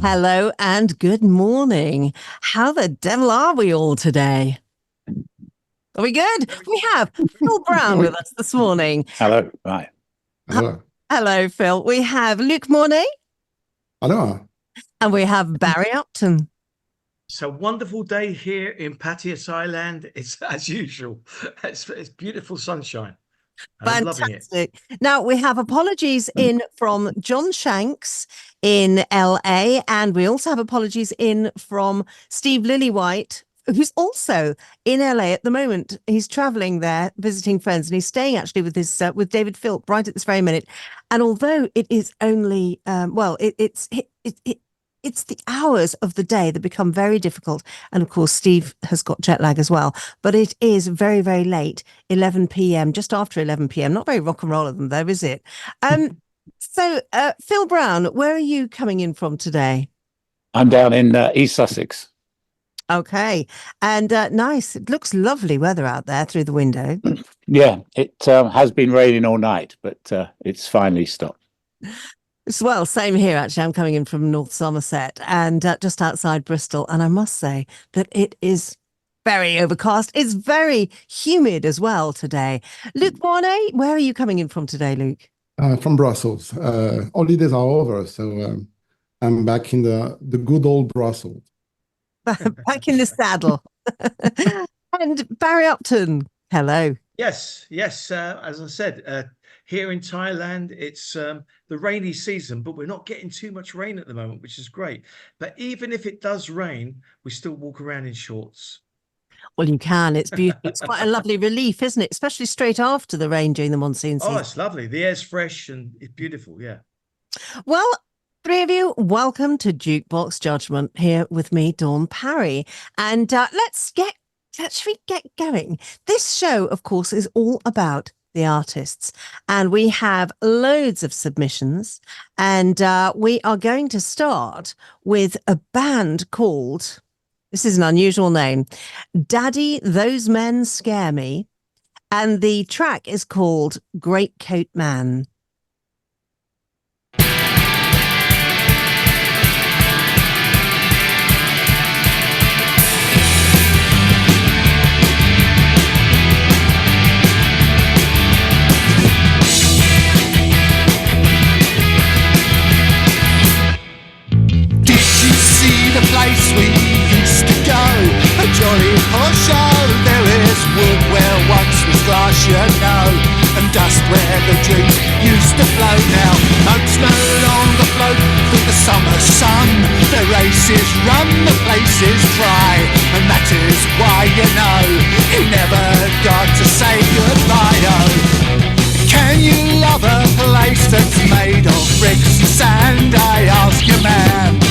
Hello and good morning. How the devil are we all today? Are we good? We have Phill Brown with us this morning. Hello. Right. Hello. Hello, Phill. We have Luke Mornay. Hello. And we have Parry Upton. It's a wonderful day here in Pattaya, Thailand. It's as usual. It's beautiful sunshine. I'm loving it. Fantastic. Now, we have apologies in from John Shanks in LA, and we also have apologies in from Steve Lillywhite, who's also in LA at the moment. He's traveling there, visiting friends, and he's staying actually with his with David Phill right at this very minute. And although it is only it's the hours of the day that become very difficult. And of course, Steve has got jet lag as well. But it is very, very late, 11 p.m., just after 11 p.m. Not very rock and roll of them, though, is it? So, Phill Brown, where are you coming in from today? I'm down in East Sussex. Okay. And nice. It looks lovely weather out there through the window. Yeah, it has been raining all night, but it's finally stopped. Well, same here, actually. I'm coming in from North Somerset and just outside Bristol. And I must say that it is very overcast. It's very humid as well today. Luke Mornay, where are you coming in from today, Luke? From Brussels. Holidays are over, so I'm back in the good old Brussels. Back in the saddle. And Parry Upton, hello. Yes. As I said, here in Thailand, it's the rainy season, but we're not getting too much rain at the moment, which is great. But even if it does rain, we still walk around in shorts. Well, you can. It's beautiful. It's quite a lovely relief, isn't it? Especially straight after the rain during the monsoon season. Oh, it's lovely. The air's fresh and it's beautiful. Yeah. Well, three of you, welcome to Jukebox Judgement here with me, Dawn Parry. And let's get going. This show, of course, is all about the artists, and we have loads of submissions, and we are going to start with a band called, this is an unusual name, Daddy Those Men Scare Me, and the track is called Greatcoat Man. The place we used to go, a jolly horse show. There is wood where once was glass, you know, and dust where the drinks used to flow. Now monks no longer float through the summer sun. The races run, the place is dry, and that is why, you know, you never got to say goodbye. Oh, can you love a place that's made of bricks and sand? I ask you, man.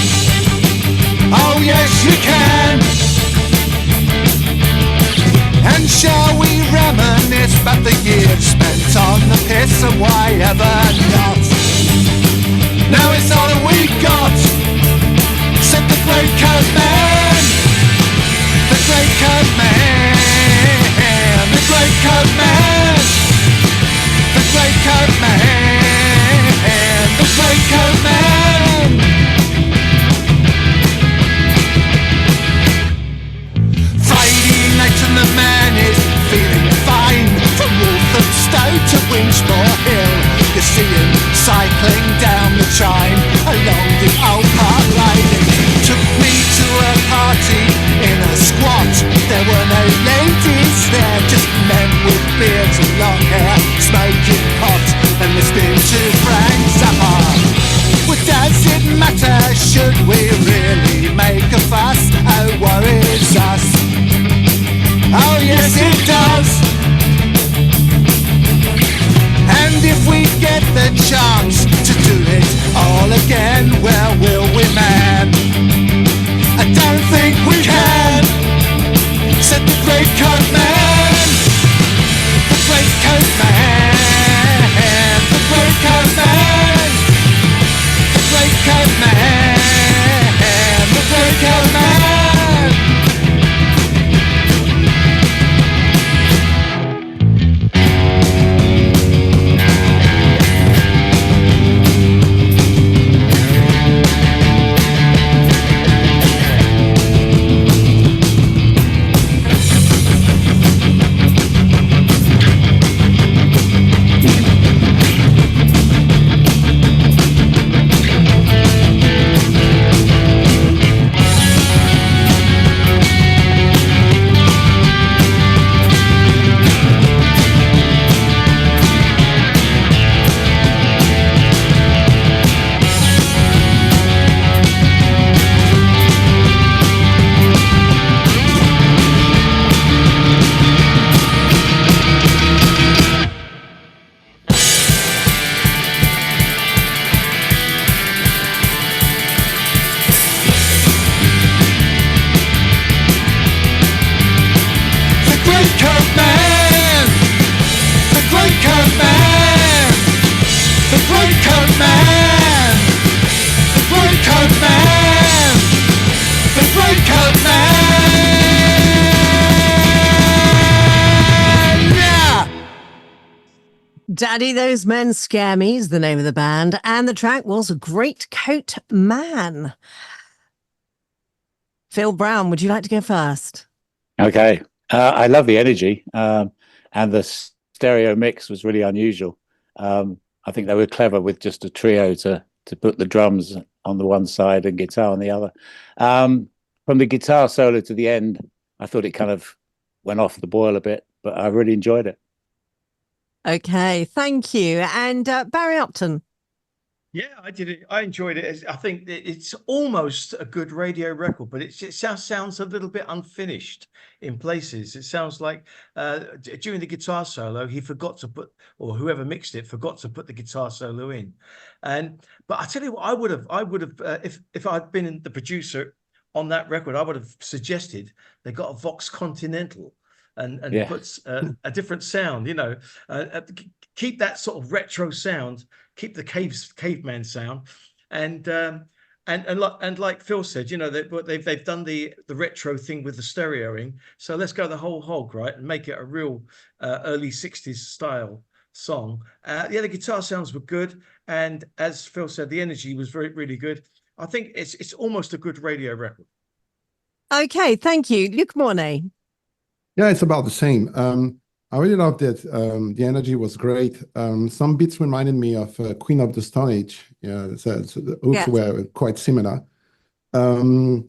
Oh yes you can. And shall we reminisce about the years spent on the piss, and why ever not? Now it's all that we got, said the Greatcoat Man. The Greatcoat Man. The Greatcoat Man. The Greatcoat Man. The Greatcoat Man. And the man is feeling fine. From Walthamstow to Winchmore Hill, you see him cycling down the chine along the old park riding. Took me to a party in a squat. There were no ladies there, just men with beards and long hair, smoking pot and listening to Frank Zappa. Well, does it matter? Should we really make a fuss? Oh, worries us. Oh yes it does. And if we get the chance to do it all again, where will we, man? I don't think we can, said the great great coat man, the great coat man, the great coat man, the great coat man, the great coat man. Daddy, Those Men Scare Me is the name of the band, and the track was Great Coat Man. Phill Brown, would you like to go first? Okay. I love the energy, and the stereo mix was really unusual. I think they were clever with just a trio to put the drums on the one side and guitar on the other. From the guitar solo to the end, I thought it kind of went off the boil a bit, but I really enjoyed it. Okay, thank you. And Barry Upton. Yeah, I did it. I enjoyed it. I think it's almost a good radio record, but it sounds a little bit unfinished in places. It sounds like during the guitar solo, he forgot to put, or whoever mixed it forgot to put the guitar solo in. But I tell you what, I would have, if I'd been the producer on that record, I would have suggested they got a Vox Continental and puts a different sound. Keep that sort of retro sound. Keep the caveman sound, and like Phill said, they've done the retro thing with the stereoing. So let's go the whole hog, right, and make it a real early '60s style song. The guitar sounds were good, and as Phill said, the energy was really good. I think it's almost a good radio record. Okay, thank you, Luke Mornay. Yeah, it's about the same. I really loved it. The energy was great. Some bits reminded me of Queen of the Stone Age. Yeah, so the hooks were quite similar. The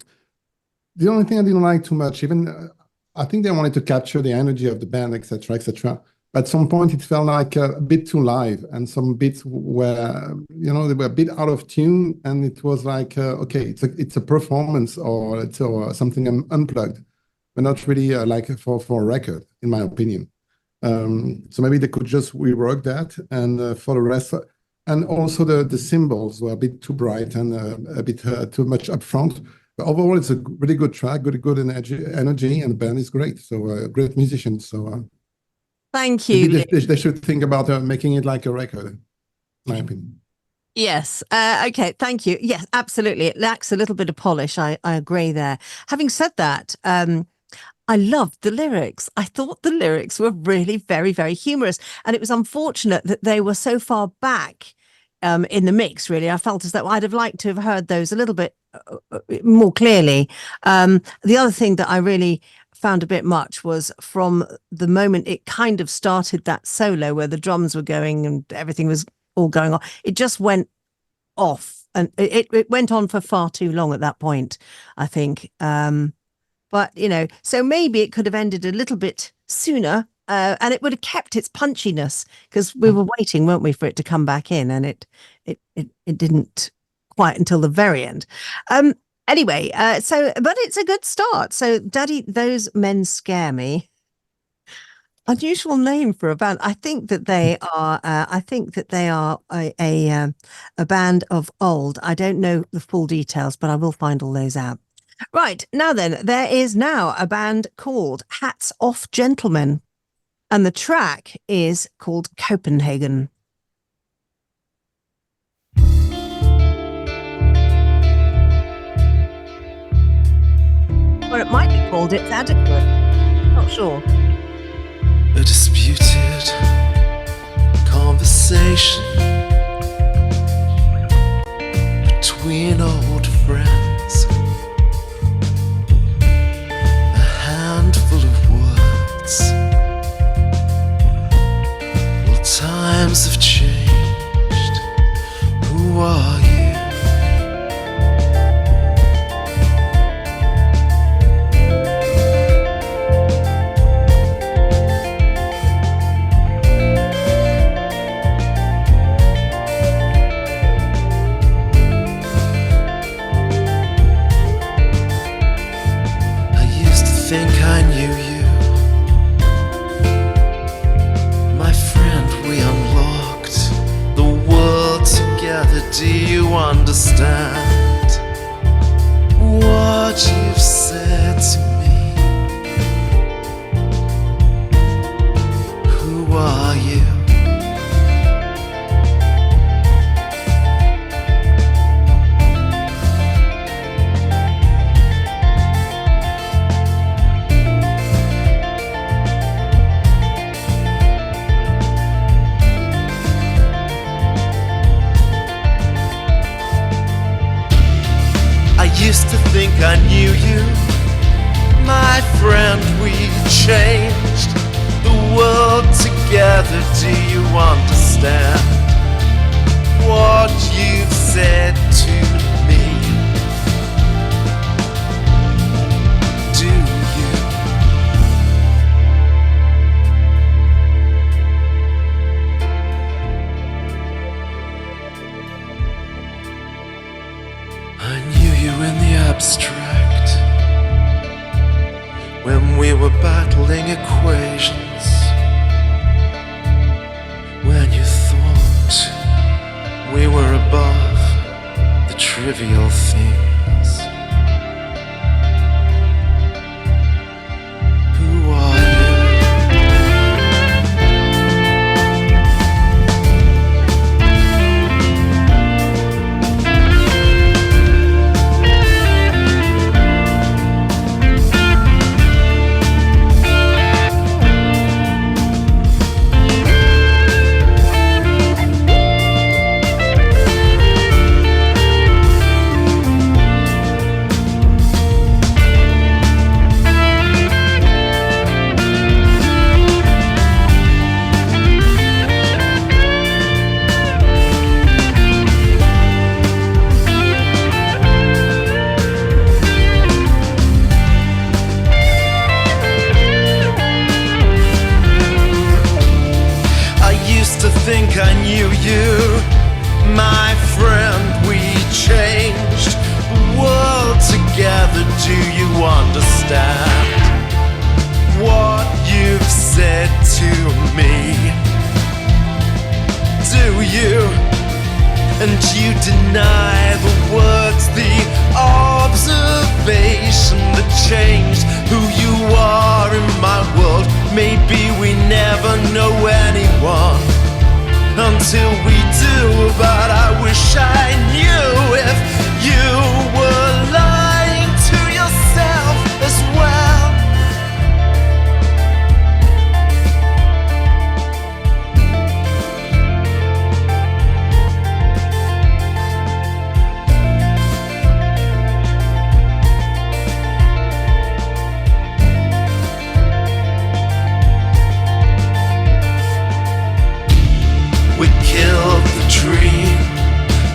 only thing I didn't like too much, even I think they wanted to capture the energy of the band, etc., etc. At some point, it felt like a bit too live, and some bits were, they were a bit out of tune, and it was like, okay, it's a performance or it's something unplugged, but not really like for a record, in my opinion. So maybe they could just rework that, and for the rest, and also the cymbals were a bit too bright and a bit too much upfront. But overall, it's a really good track, good energy, and the band is great. So great musicians. So thank you. They should think about making it like a record, in my opinion. Yes. Okay. Thank you. Yes, absolutely. It lacks a little bit of polish. I agree there. Having said that, I loved the lyrics. I thought the lyrics were really very, very humorous. And it was unfortunate that they were so far back in the mix, really. I felt as though I'd have liked to have heard those a little bit more clearly. The other thing that I really found a bit much was from the moment it kind of started that solo where the drums were going and everything was all going on, it just went off. And it went on for far too long at that point, I think. But, so maybe it could have ended a little bit sooner and it would have kept its punchiness because we were waiting, weren't we, for it to come back in, and it didn't quite until the very end. Anyway, but it's a good start. So Daddy, Those Men Scare Me. Unusual name for a band. I think that they are. A band of old. I don't know the full details, but I will find all those out. Right, now then, there is now a band called Hats Off Gentlemen, and the track is called Copenhagen. Or it might be called It's Adequate. Not sure. A disputed conversation between old friends. A handful of words. Well, times have changed. Who are you? Think I knew you, my friend. We unlocked the world together. Do you understand what you've said to me? Who are you? Used to think I knew you, my friend. We changed the world together. Do you understand what you've said to me? Do you? I knew you in the abstract when we were battling equations, when you thought we were above the trivial things. Who are you? Think I knew you, my friend. We changed the world together. Do you understand what you've said to me? Do you? And you deny the words, the observation that changed who you are in my world. Maybe we never know anyone until we do, but I wish I knew if you were lying to yourself as well. We killed the dream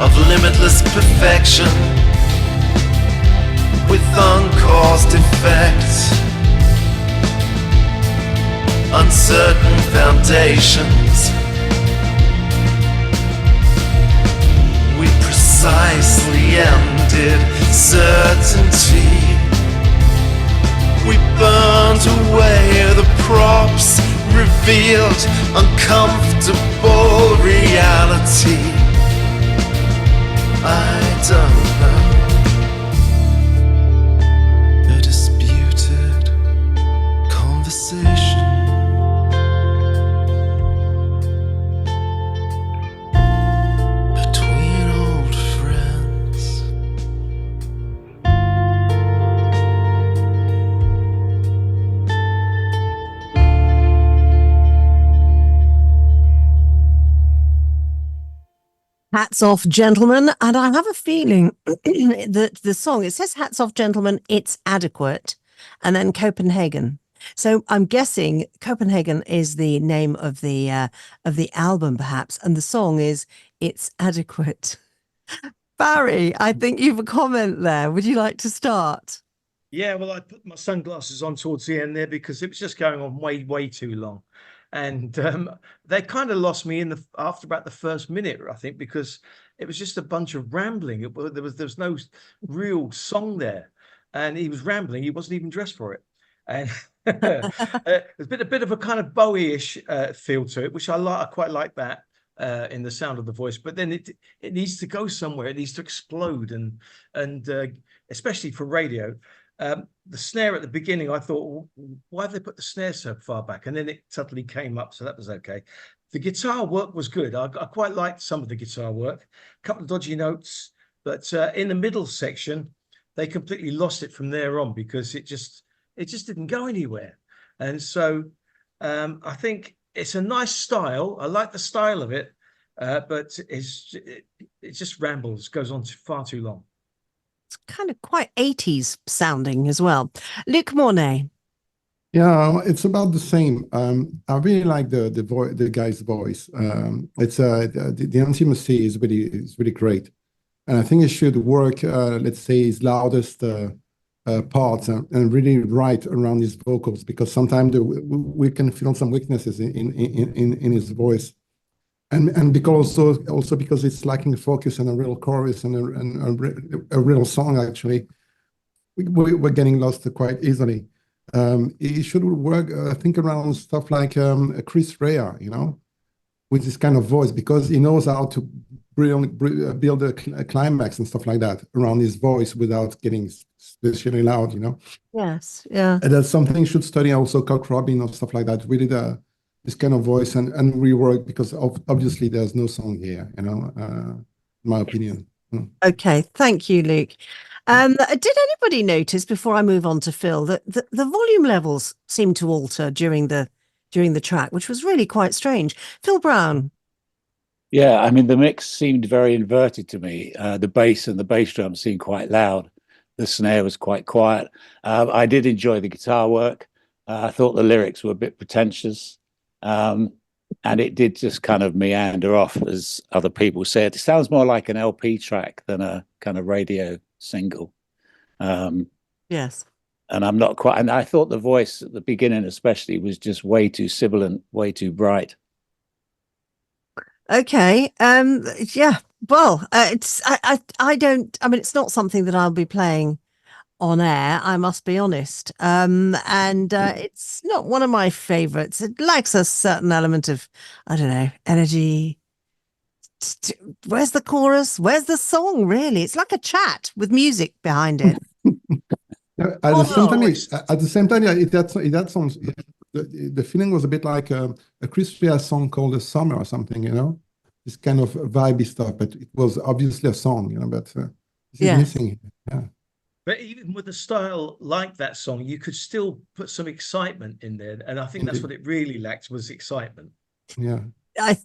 of limitless perfection with uncaused effects, uncertain foundations. We precisely ended certainty. We burned away the props, revealed uncomfortable reality. I don't know. Hats Off Gentlemen. And I have a feeling that the song, it says Hats Off Gentlemen, it's adequate. And then Copenhagen. So I'm guessing Copenhagen is the name of the album, perhaps, and the song is It's Adequate. Barry, I think you've a comment there. Would you like to start? Yeah, well, I put my sunglasses on towards the end there because it was just going on way too long, and they kind of lost me after about the first minute, I think, because it was just a bunch of rambling. There was no real song there, and he was rambling. He wasn't even dressed for it, and there's been a bit of a kind of Bowie-ish feel to it, which I like. I quite like that in the sound of the voice. But then it needs to go somewhere. It needs to explode, and especially for radio. The snare at the beginning, I thought, well, why have they put the snare so far back? And then it suddenly came up, so that was okay. The guitar work was good. I quite liked some of the guitar work. A couple of dodgy notes, but in the middle section, they completely lost it from there on because it just didn't go anywhere. And so I think it's a nice style. I like the style of it, but it just rambles, goes on far too long. It's kind of quite 80s sounding as well. Luc Mornay. Yeah, it's about the same. I really like the guy's voice. It's the intimacy is really great, and I think it should work. Let's say his loudest parts and really right around his vocals, because sometimes we can feel some weaknesses in his voice, and because also because it's lacking focus and a real chorus and a real song. Actually, we're getting lost quite easily. It should work, I think, around stuff like Chris Rea, with this kind of voice, because he knows how to build a climax and stuff like that around his voice without getting especially loud, Yes, yeah. And that's something you should study also, Cock Robin or stuff like that, really this kind of voice and rework, because obviously there's no song here, in my opinion. Okay, thank you, Luke. Did anybody notice, before I move on to Phill, that the volume levels seemed to alter during the track, which was really quite strange? Phill Brown. Yeah, I mean, the mix seemed very inverted to me. The bass and the bass drum seemed quite loud. The snare was quite quiet. I did enjoy the guitar work. I thought the lyrics were a bit pretentious. And it did just kind of meander off, as other people said. It sounds more like an LP track than a kind of radio single. Yes. And I'm not quite, and I thought the voice at the beginning especially was just way too sibilant, way too bright. Okay. Yeah. Well, I don't, I mean, it's not something that I'll be playing on air, I must be honest. And it's not one of my favorites. It lacks a certain element of, I don't know, energy. Where's the chorus? Where's the song, really? It's like a chat with music behind it. At the same time, yeah, that sounds. The feeling was a bit like a Chris Rea song called "A Summer" or something, this kind of vibey stuff. But it was obviously a song, But this is missing. Yeah. But even with a style like that song, you could still put some excitement in there, and I think that's what it really lacked, was excitement. Yeah.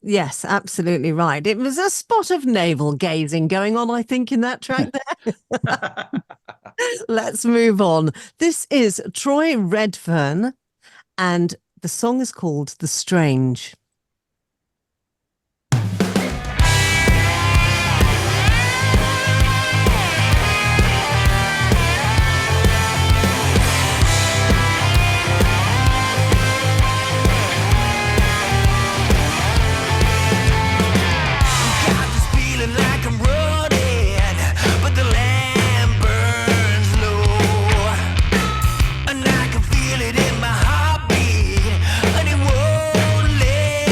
Yes, absolutely right. It was a spot of navel gazing going on, I think, in that track there. Let's move on. This is Troy Redfern, and the song is called The Strange. And I can feel it in my heartbeat, and it won't let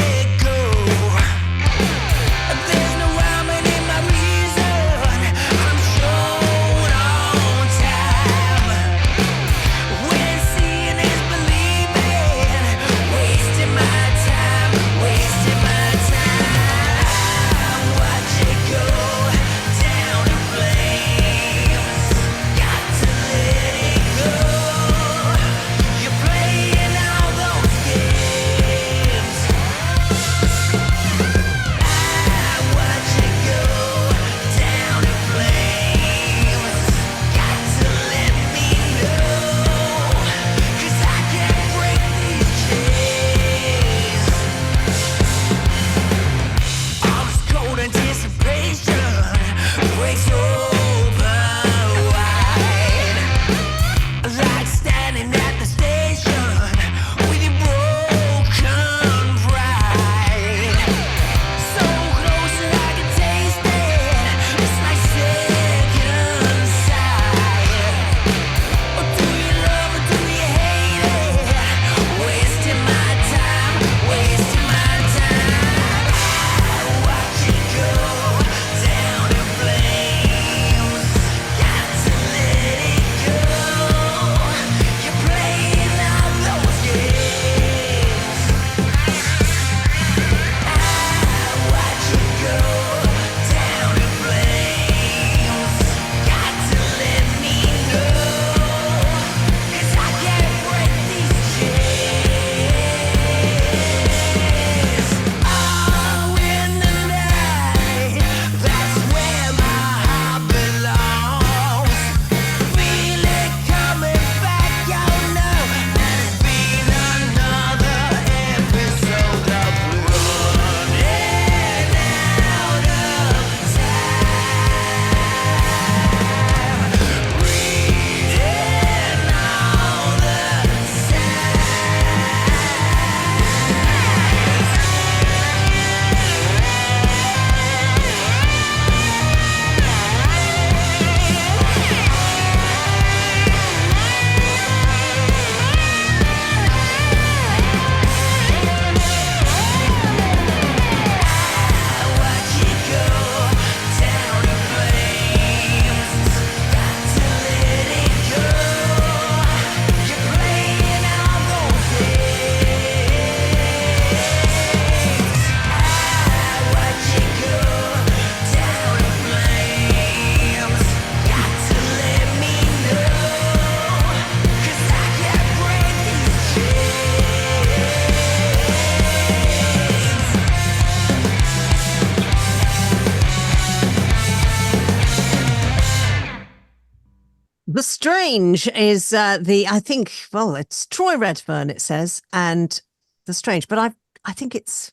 Strange is I think, well, it's Troy Redfern, it says, and The Strange, but I think it's,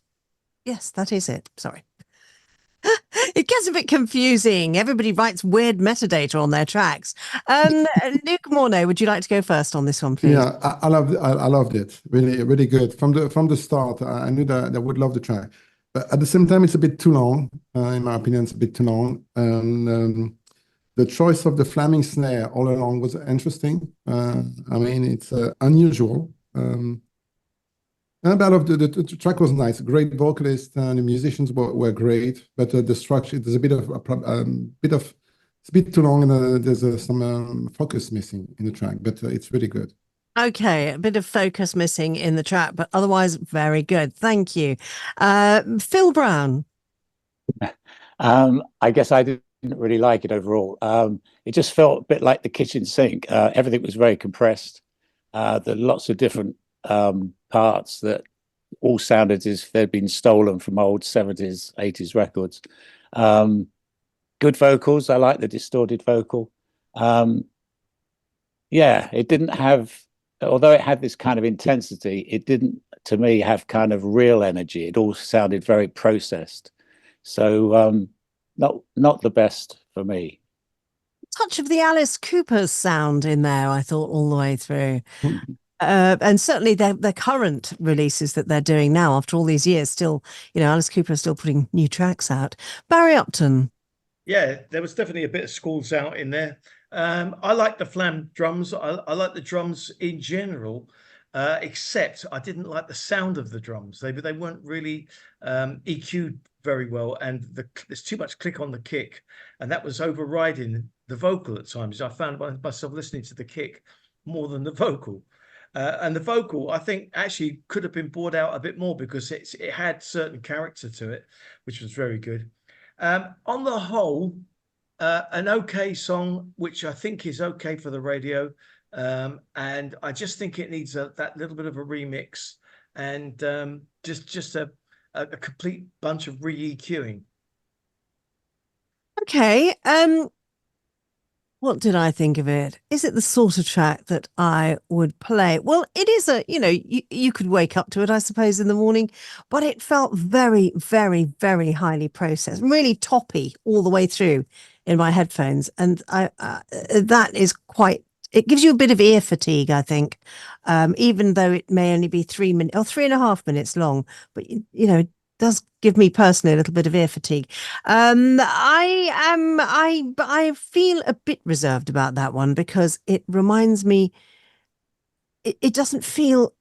yes, that is it. Sorry. It gets a bit confusing. Everybody writes weird metadata on their tracks. Luke Mornay, would you like to go first on this one, please? Yeah, I loved it. Really, really good. From the start, I knew that I would love the track. But at the same time, it's a bit too long. In my opinion, it's a bit too long. And the choice of the flaming snare all along was interesting. I mean, it's unusual. But the track was nice. Great vocalist, and the musicians were great. But the structure, there's a bit of it's a bit too long, and there's some focus missing in the track. But it's really good. Okay, a bit of focus missing in the track, but otherwise very good. Thank you. Phill Brown. I guess I didn't really like it overall. It just felt a bit like the kitchen sink. Everything was very compressed. There are lots of different parts that all sounded as if they'd been stolen from old 70s, 80s records. Good vocals. I like the distorted vocal. Yeah, it didn't have, although it had this kind of intensity, it didn't, to me, have kind of real energy. It all sounded very processed. So not the best for me. Touch of the Alice Cooper sound in there, I thought, all the way through. And certainly the current releases that they're doing now, after all these years, still, Alice Cooper is still putting new tracks out. Parry Upton. Yeah, there was definitely a bit of schools out in there. I like the flam drums. I like the drums in general, except I didn't like the sound of the drums. They weren't really EQ'd very well, and there's too much click on the kick, and that was overriding the vocal at times. I found myself listening to the kick more than the vocal. And the vocal, I think, actually could have been brought out a bit more because it had certain character to it, which was very good. On the whole, an okay song, which I think is okay for the radio. And I just think it needs that little bit of a remix and just a complete bunch of re-EQing. Okay. What did I think of it? Is it the sort of track that I would play? Well, it is you could wake up to it, I suppose, in the morning, but it felt very, very, very highly processed, really toppy all the way through in my headphones. And that is it gives you a bit of ear fatigue, I think, even though it may only be 3 minutes or 3.5 minutes long, but it does give me personally a little bit of ear fatigue. I feel a bit reserved about that one because it reminds me, it doesn't feel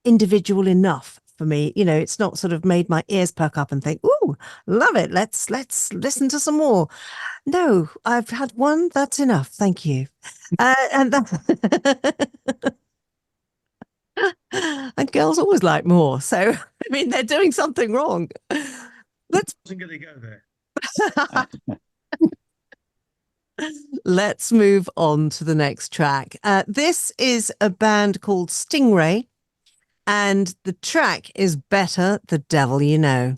individual enough for me. It's not sort of made my ears perk up and think, "Ooh, love it. Let's listen to some more." No, I've had one. That's enough. Thank you. And and girls always like more. So, I mean, they're doing something wrong. Wasn't going to go there. Let's move on to the next track. This is a band called Stingray, and the track is Better the Devil You Know.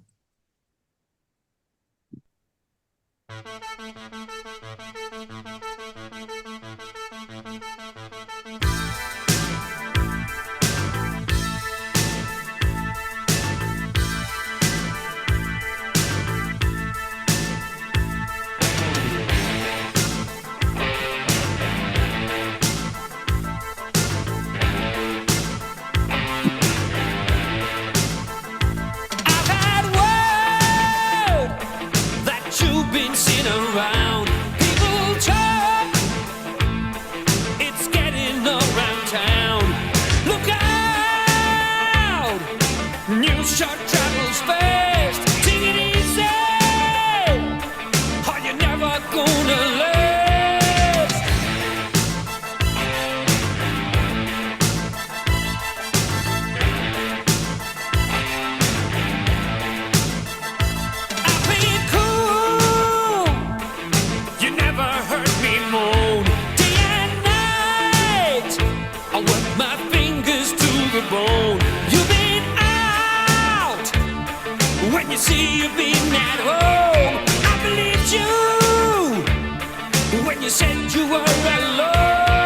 Around, people talk, it's getting around town. Look out, news shot travels fast. Take it easy, or you're never gonna last. I've been cool, you never heard me moan. Day and night, I work my fingers to the bone. You've been out when you see you've been at home. I believed you when you said you were alone.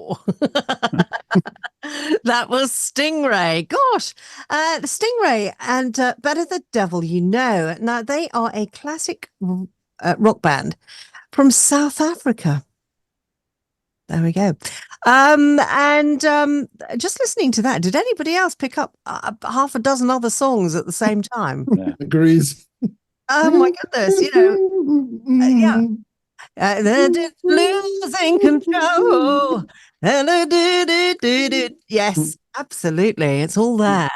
for. That was Stingray. Gosh, the Stingray and Better the Devil You Know. Now, they are a classic rock band from South Africa. There we go. Just listening to that, did anybody else pick up half a dozen other songs at the same time? Yeah. Agrees. Oh my goodness, yeah. Losing control. Yes, absolutely. It's all there.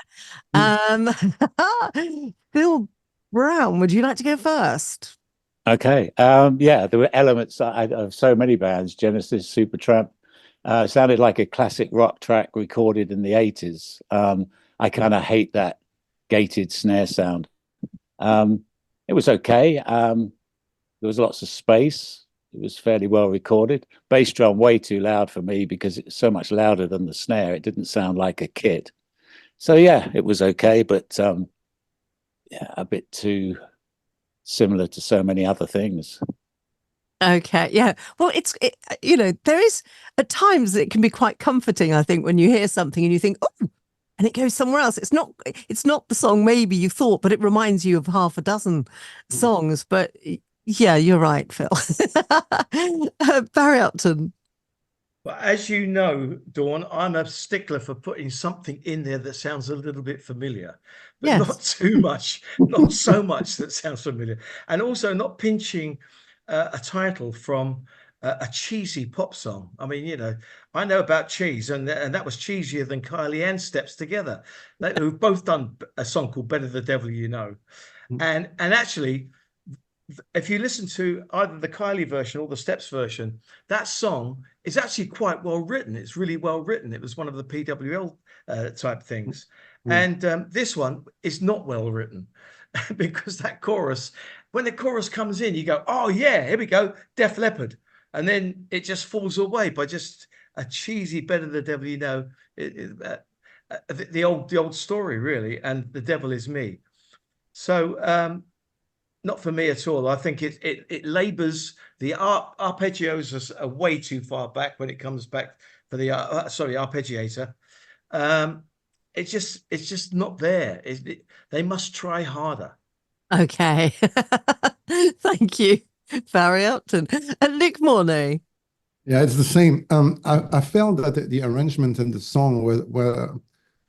Phill Brown, would you like to go first? Okay. Yeah, there were elements of so many bands. Genesis, Supertramp. Sounded like a classic rock track recorded in the 80s. I kind of hate that gated snare sound. It was okay. There was lots of space. It was fairly well recorded. Bass drum way too loud for me because it's so much louder than the snare. It didn't sound like a kit. So yeah, it was okay, but yeah, a bit too similar to so many other things. Okay, yeah. Well, there is at times it can be quite comforting, I think, when you hear something and you think, oh, and it goes somewhere else. It's not the song maybe you thought, but it reminds you of half a dozen songs. But yeah, you're right, Phill. Parry Upton. Well, as you know, Dawn, I'm a stickler for putting something in there that sounds a little bit familiar, but Yes. not too much, not so much that sounds familiar, and also not pinching a title from a cheesy pop song. I mean, I know about Cheese, and that was cheesier than Kylie and Steps Together, who've both done a song called Better the Devil You Know. And actually, if you listen to either the Kylie version or the Steps version, that song is actually quite well written. It's really well written. It was one of the PWL type things. And this one is not well written because that chorus, when the chorus comes in, you go, oh yeah, here we go, Def Leppard. And then it just falls away by just a cheesy Better the Devil You Know, the old story really, and the devil is me. So not for me at all. I think it labors the arpeggios are way too far back when it comes back for the arpeggiator. It's just not there. They must try harder. Okay. Thank you, Parry Upton. And Nick Mornay. Yeah, it's the same. I felt that the arrangement and the song were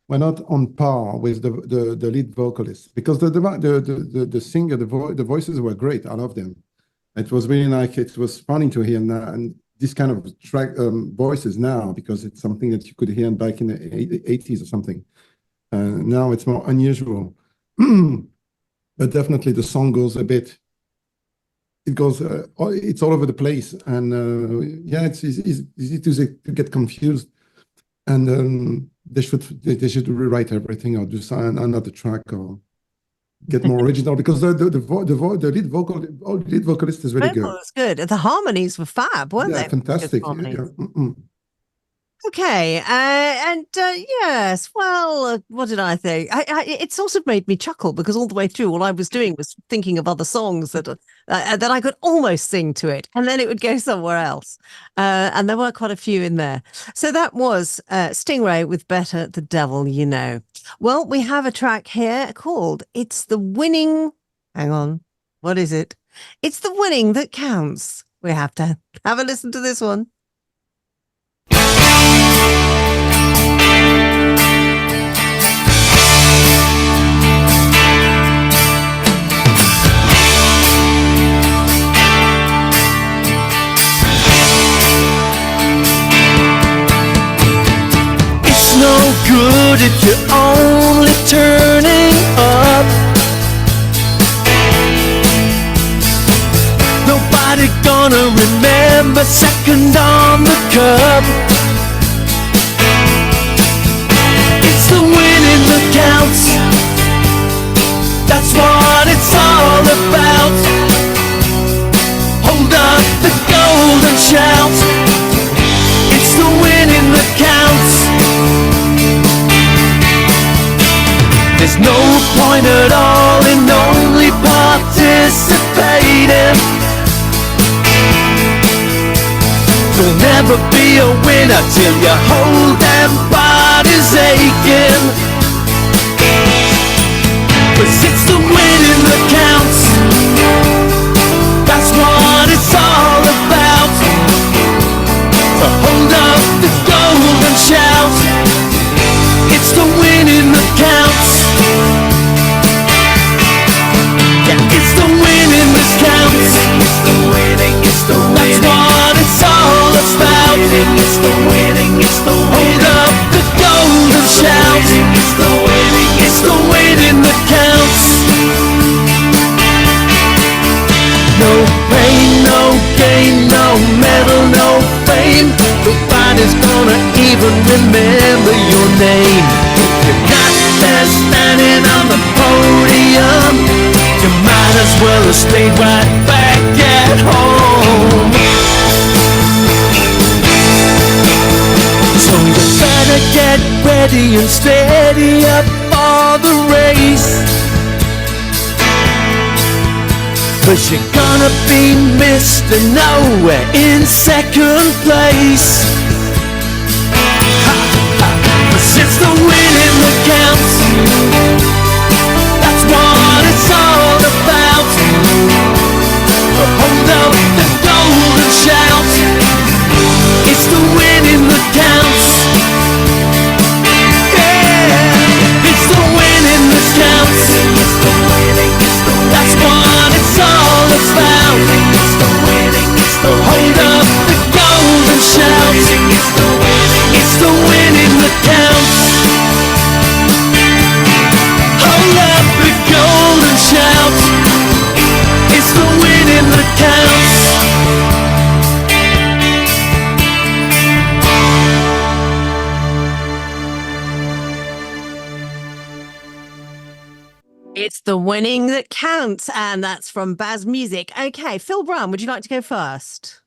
not on par with the lead vocalist, because the singer, the voices were great. I love them. It was really it was funny to hear now, and this kind of track voices now, because it's something that you could hear back in the 80s or something. Now it's more unusual. But definitely the song goes a bit, it's all over the place. And yeah, it's easy to get confused. And they should rewrite everything or do another track or get more original, because the lead vocalist is really good. It was good. The harmonies were fab, weren't they? Fantastic. Yeah. Yeah. Okay, yes. Well, what did I think? It sort of made me chuckle, because all the way through, all I was doing was thinking of other songs that I could almost sing to it, and then it would go somewhere else. And there were quite a few in there. So that was Stingray with Better the Devil You Know. Well, we have a track here called "It's the Winning." Hang on, what is it? It's the winning that counts. We have to have a listen to this one. It's no good if you're only turning up. Nobody gonna remember second on the cup. It's the winning that counts. That's what it's all about. Hold up the gold and shout. It's the winning that counts. There's no point at all in only participating. The You'll never be a winner till your whole damn body's aching. 'Cause it's the winning that counts. That's what it's all about. To hold up the gold and shout, it's the winning that counts. Yeah, it's the winning that counts. It's the winning, it's the winning. That's what it's all about. It's the winning, it's the winning. Hold up the gold and shout, it's the winning, it's the winning that counts. No pain, no gain, no medal, no fame. Nobody's gonna even remember your name. If you're not there standing on the podium, you might as well have stayed right back at home. So you better get ready and steady up for the race. 'Cause you're gonna be Mr. Nowhere in second place. 'Cause it's the winning that counts. That's what it's all about. Hold up the gold and shout, it's the winning that counts. Yeah, it's the winning that counts. It's the winning, it's the winning. That's what it's all about. It's the winning, it's the winning. Hold up the gold and shout, it's the winning, it's the winning that counts. Hold up the gold and shout, it's the winning that counts. It's the winning that counts, and that's from Baz Music. Okay, Phill Brown, would you like to go first?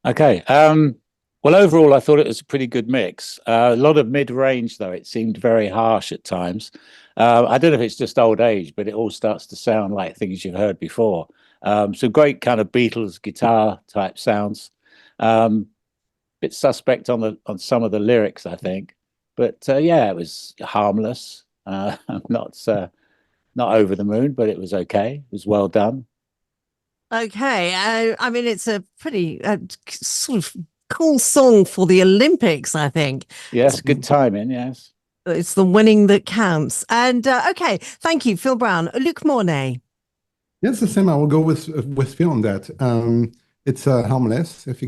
Okay. Well, overall, I thought it was a pretty good mix. A lot of mid-range, though. It seemed very harsh at times. I don't know if it's just old age, but it all starts to sound like things you've heard before. Some great kind of Beatles guitar type sounds. Bit suspect on some of the lyrics, I think. But yeah, it was harmless. Not over the moon, but it was okay. It was well done. Okay, I mean, it's a pretty sort of cool song for the Olympics, I think. Yes, good timing, yes. It's the winning that counts. And okay, thank you, Phill Brown. Luke Mornay. Yeah, it's the same. I will go with Phill on that. It's harmless, if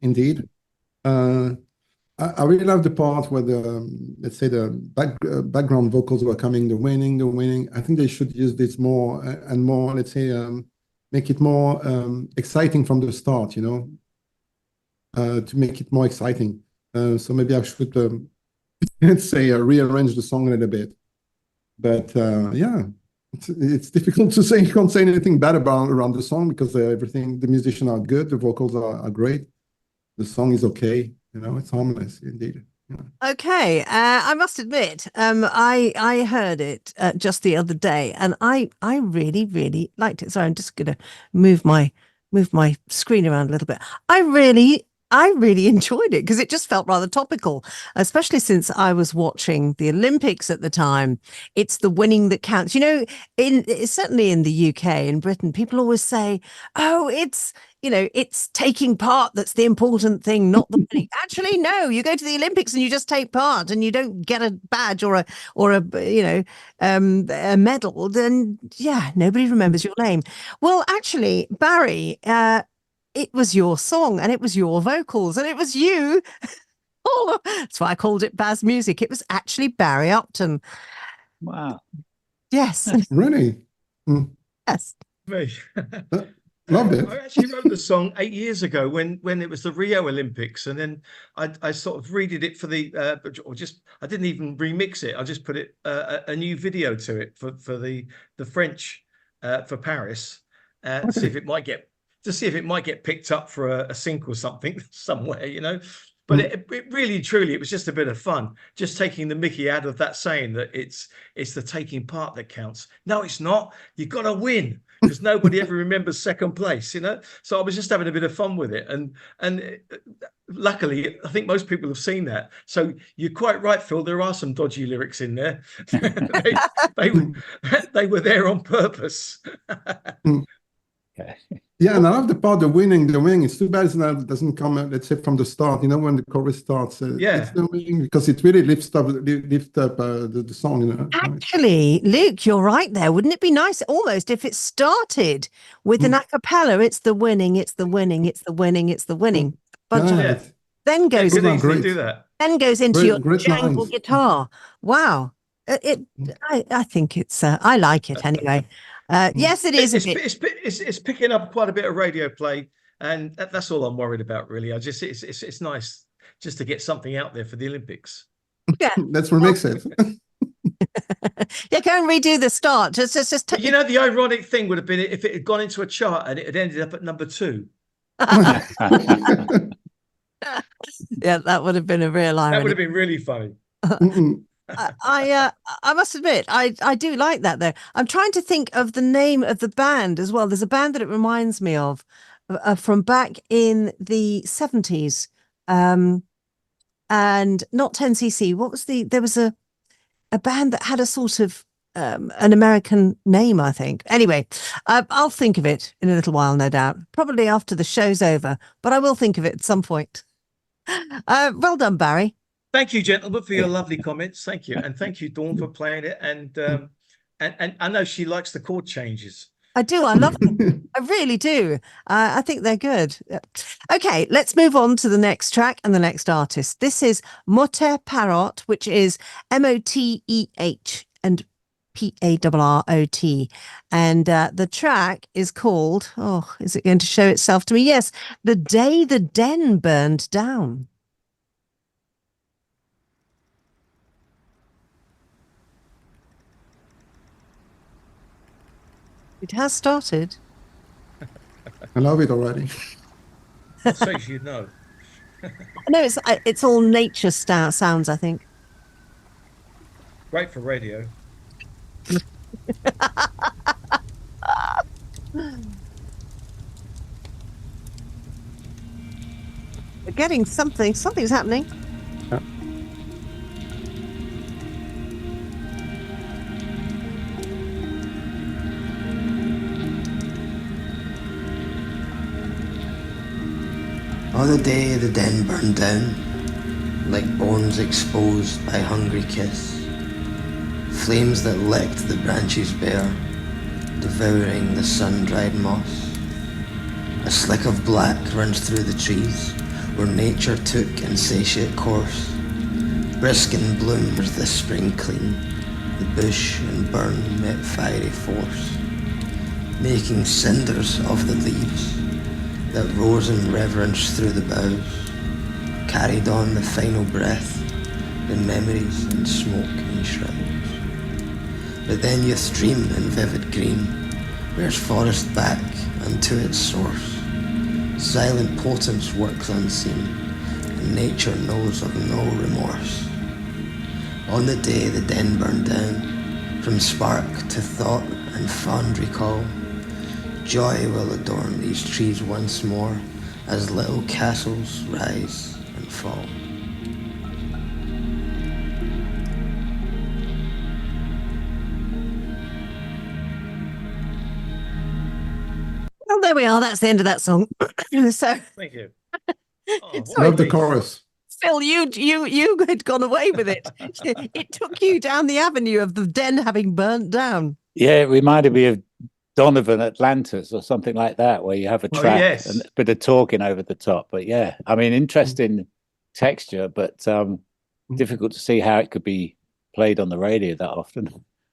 indeed. I really love the part where let's say the background vocals were coming, the winning. I think they should use this more and more, let's say, make it more exciting from the start, you know, to make it more exciting. So maybe I should, let's say, rearrange the song a little bit. But yeah, it's difficult to say. You can't say anything bad around the song because everything, the musicians are good, the vocals are great, the song is okay. You know, it's harmless indeed. Yeah. Okay, I must admit, I heard it just the other day, and I really liked it. Sorry, I'm just gonna move my screen around a little bit. I really enjoyed it because it just felt rather topical, especially since I was watching the Olympics at the time. It's the winning that counts. You know, certainly in the UK, in Britain, people always say, "Oh, it's taking part that's the important thing, not the winning." Actually, no. You go to the Olympics and you just take part, and you don't get a badge or a medal. Then yeah, nobody remembers your name. Well, actually, Barry. It was your song and it was your vocals and it was you. Oh, that's why I called it Baz Music. It was actually Barry Upton. Wow. Yes. Really? Mm. Yes. Loved it. I actually wrote the song 8 years ago when it was the Rio Olympics, and then I sort of redid it for the I didn't even remix it. I just put it a new video to it for the French for Paris to see if it might get picked up for a sync or something somewhere, you know. But it really, truly, it was just a bit of fun, just taking the mickey out of that saying that it's the taking part that counts. No, it's not. You've got to win. because nobody ever remembers second place, you know. So I was just having a bit of fun with it, and luckily, I think most people have seen that. So you're quite right, Phill. There are some dodgy lyrics in there. they were there on purpose. Okay. Yeah, and I love the part, the winning. It's too bad it doesn't come, let's say, from the start, you know, when the chorus starts. Yeah. It's the winning, because it really lifts up the song, you know. Actually, Luke, you're right there. Wouldn't it be nice almost if it started with an a cappella? It's the winning, it's the winning, it's the winning, it's the winning. Bunch of Yeah. then goes Could Those are easily great. do that. then goes into your Great jangle lines. guitar. Wow. I think it's I like it anyway. Yes, it is a bit. It's picking up quite a bit of radio play, and that's all I'm worried about, really. It's nice just to get something out there for the Olympics. Yeah. Let's remix it. Yeah, go and redo the start. Just But you know, the ironic thing would have been if it had gone into a chart and it had ended up at number 2. Yeah, that would have been a real irony. That would have been really funny. I must admit, I do like that though. I'm trying to think of the name of the band as well. There's a band that it reminds me of from back in the 70s, and not 10cc. What was there was a band that had a sort of an American name, I think. Anyway, I'll think of it in a little while, no doubt. Probably after the show's over, but I will think of it at some point. Well done, Barry. Thank you, gentlemen, for your lovely comments. Thank you, and thank you, Dawn, for playing it. And I know she likes the chord changes. I do. I love them. I really do. I think they're good. Okay, let's move on to the next track and the next artist. This is Mornay Parrot, which is Moteh and Parrot. And the track is called, oh, is it going to show itself to me? Yes, The Day the Den Burned Down. It has started. I love it already. So you know. No, it's all nature sounds, I think. Great for radio. We're getting something. Something's happening. Yeah. On the day the den burned down, like bones exposed by hungry kiss, flames that licked the branches bare, devouring the sun-dried moss. A slick of black runs through the trees, where nature took insatiate course. Brisk in bloom was this spring clean, the bush and burn met fiery force, making cinders of the leaves that rose in reverence through the boughs, carried on the final breath, the memories and smoke and shrouds. But then youth's dream in vivid green bears forest back unto its source. Silent potence works unseen, and nature knows of no remorse. On the day the den burned down, from spark to thought and fond recall, joy will adorn these trees once more as little castles rise and fall. Well, there we are. That's the end of that song. So, Thank you. Love the chorus. Phill, you had gone away with it. It took you down the avenue of the den having burnt down. Yeah, it reminded me of Donovan Atlantis or something like that, where you have a track yes. and a bit of talking over the top. But yeah, I mean, interesting texture, but difficult to see how it could be played on the radio that often.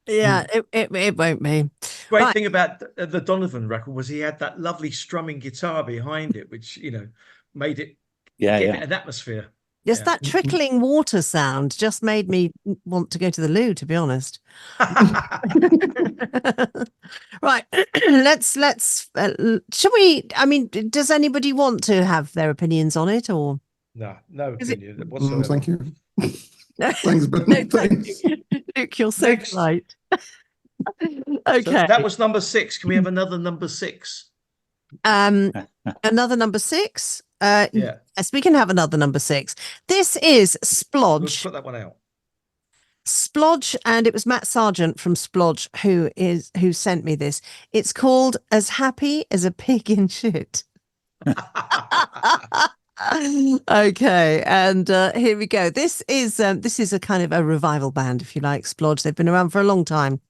Yeah, it won't be. Great Right. thing about the Donovan record was he had that lovely strumming guitar behind it, which, you know, made it get an atmosphere. Just Yeah. that trickling water sound just made me want to go to the loo, to be honest. Right, let's shall we? I mean, does anybody want to have their opinions on it, or No Is it- opinion whatsoever. Thank you. no? Thanks, but No, no thanks. thank you. Luke, you're so Next. polite. Okay. that was number 6. Can we have another number 6? Another number 6. Yeah. Yes, we can have another number 6. This is Let's Splodge. put that one out. Splodge, and it was Matt Sargent from Splodge who sent me this. It's called As Happy as a Pig in Shit. Okay, and here we go. This is a kind of a revival band, if you like. Splodge. They've been around for a long time.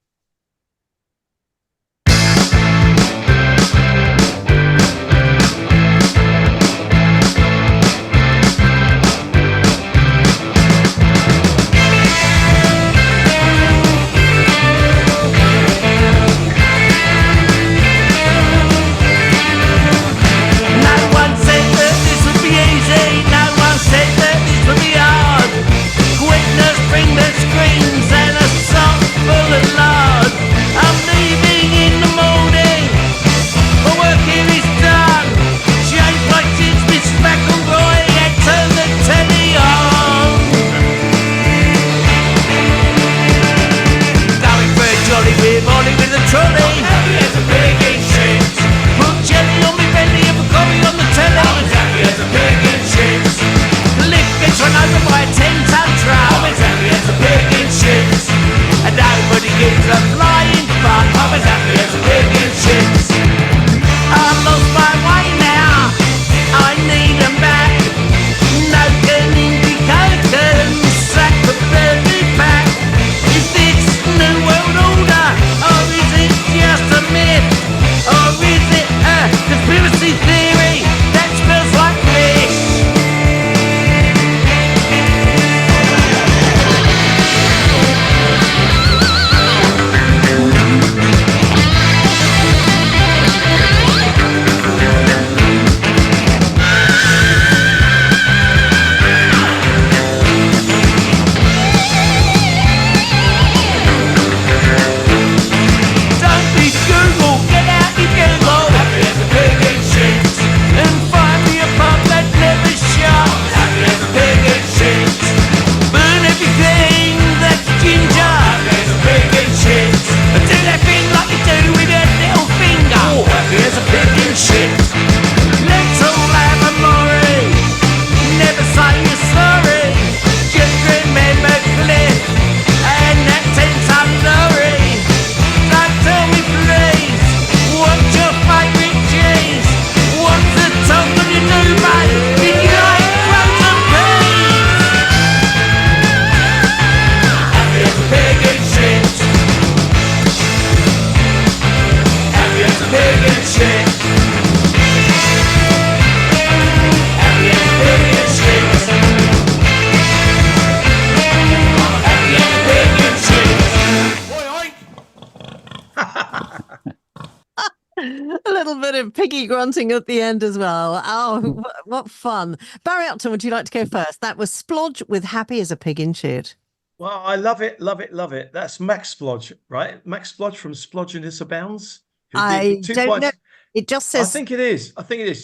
A little bit of piggy grunting at the end as well. Oh, what fun. Barry Upton, would you like to go first? That was Splodge with Happy as a Pig in Shit. Well, I love it, love it, love it. That's Max Splodge, right? Max Splodge from Splodginess Abounds. I don't know. It just says. I think it is.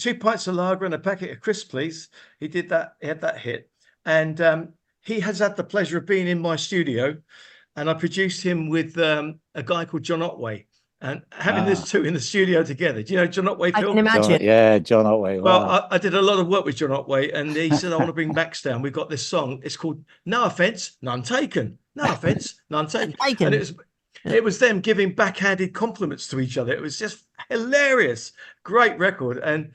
2 pints of lager and a packet of crisps, please. He did that. He had that hit. And he has had the pleasure of being in my studio. And I produced him with a guy called John Otway. And having these two in the studio together. Do you know John Otway, Phill? I can imagine. John Otway. Wow. Well, I did a lot of work with John Otway, and he said, I want to bring Max down. We've got this song. It's called No Offence, None Taken. No offence, none taken. And it was them giving backhanded compliments to each other. It was just hilarious. Great record. And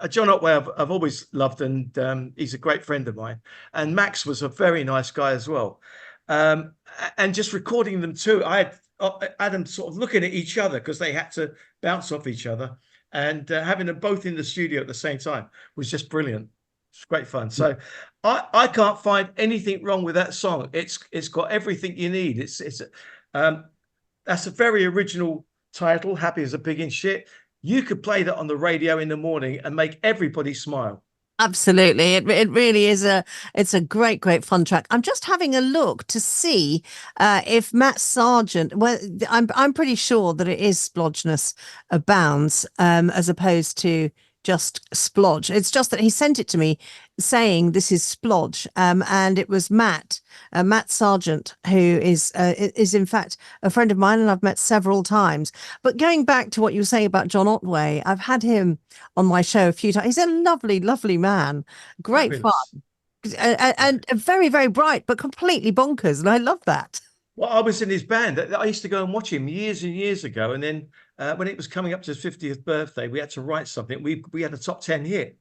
John Otway I've always loved, and he's a great friend of mine. And Max was a very nice guy as well. And just recording them too, I had them sort of looking at each other because they had to bounce off each other, and having them both in the studio at the same time was just brilliant. It's great fun. So I can't find anything wrong with that song. It's got everything you need. That's a very original title, Happy as a Pig in Shit. You could play that on the radio in the morning and make everybody smile. Absolutely. It really is it's a great fun track. I'm just having a look to see if Matt Sargent, well, I'm pretty sure that it is Splodgeness Abounds, as opposed to just splodge. It's just that he sent it to me saying this is splodge, and it was Matt Sargent, who is in fact a friend of mine, and I've met several times. But going back to what you were saying about John Otway, I've had him on my show a few times. He's a lovely, lovely man, great Fabulous. fun, and very, very bright, but completely bonkers, and I love that. Well, I was in his band. I used to go and watch him years and years ago, and then when it was coming up to his 50th birthday, we had to write something. We had a top 10 hit,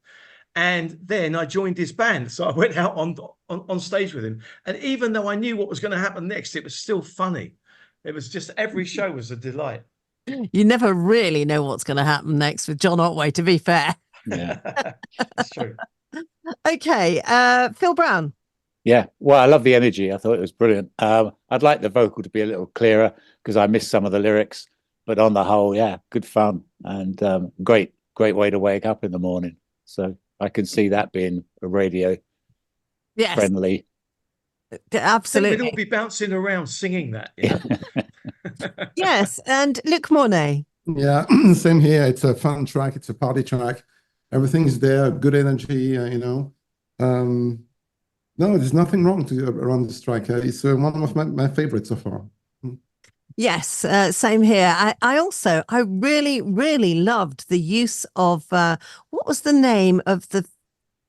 and then I joined his band. So I went out on stage with him, and even though I knew what was going to happen next, it was still funny. It was just every show was a delight. You never really know what's going to happen next with John Otway, to be fair. Yeah. That's true. Okay, Phill Brown. Yeah, well, I love the energy. I thought it was brilliant. I'd like the vocal to be a little clearer because I missed some of the lyrics, but on the whole, yeah, good fun and great way to wake up in the morning. So I can see that being a radio friendly. Absolutely. We'd all be bouncing around singing that. You know? Yes, and Luc Mornay. Yeah, same here. It's a fun track. It's a party track. Everything's there. Good energy. No, there's nothing wrong around this track. It's one of my favorites so far. Yes, same here. I really, really loved the use of what was the name of the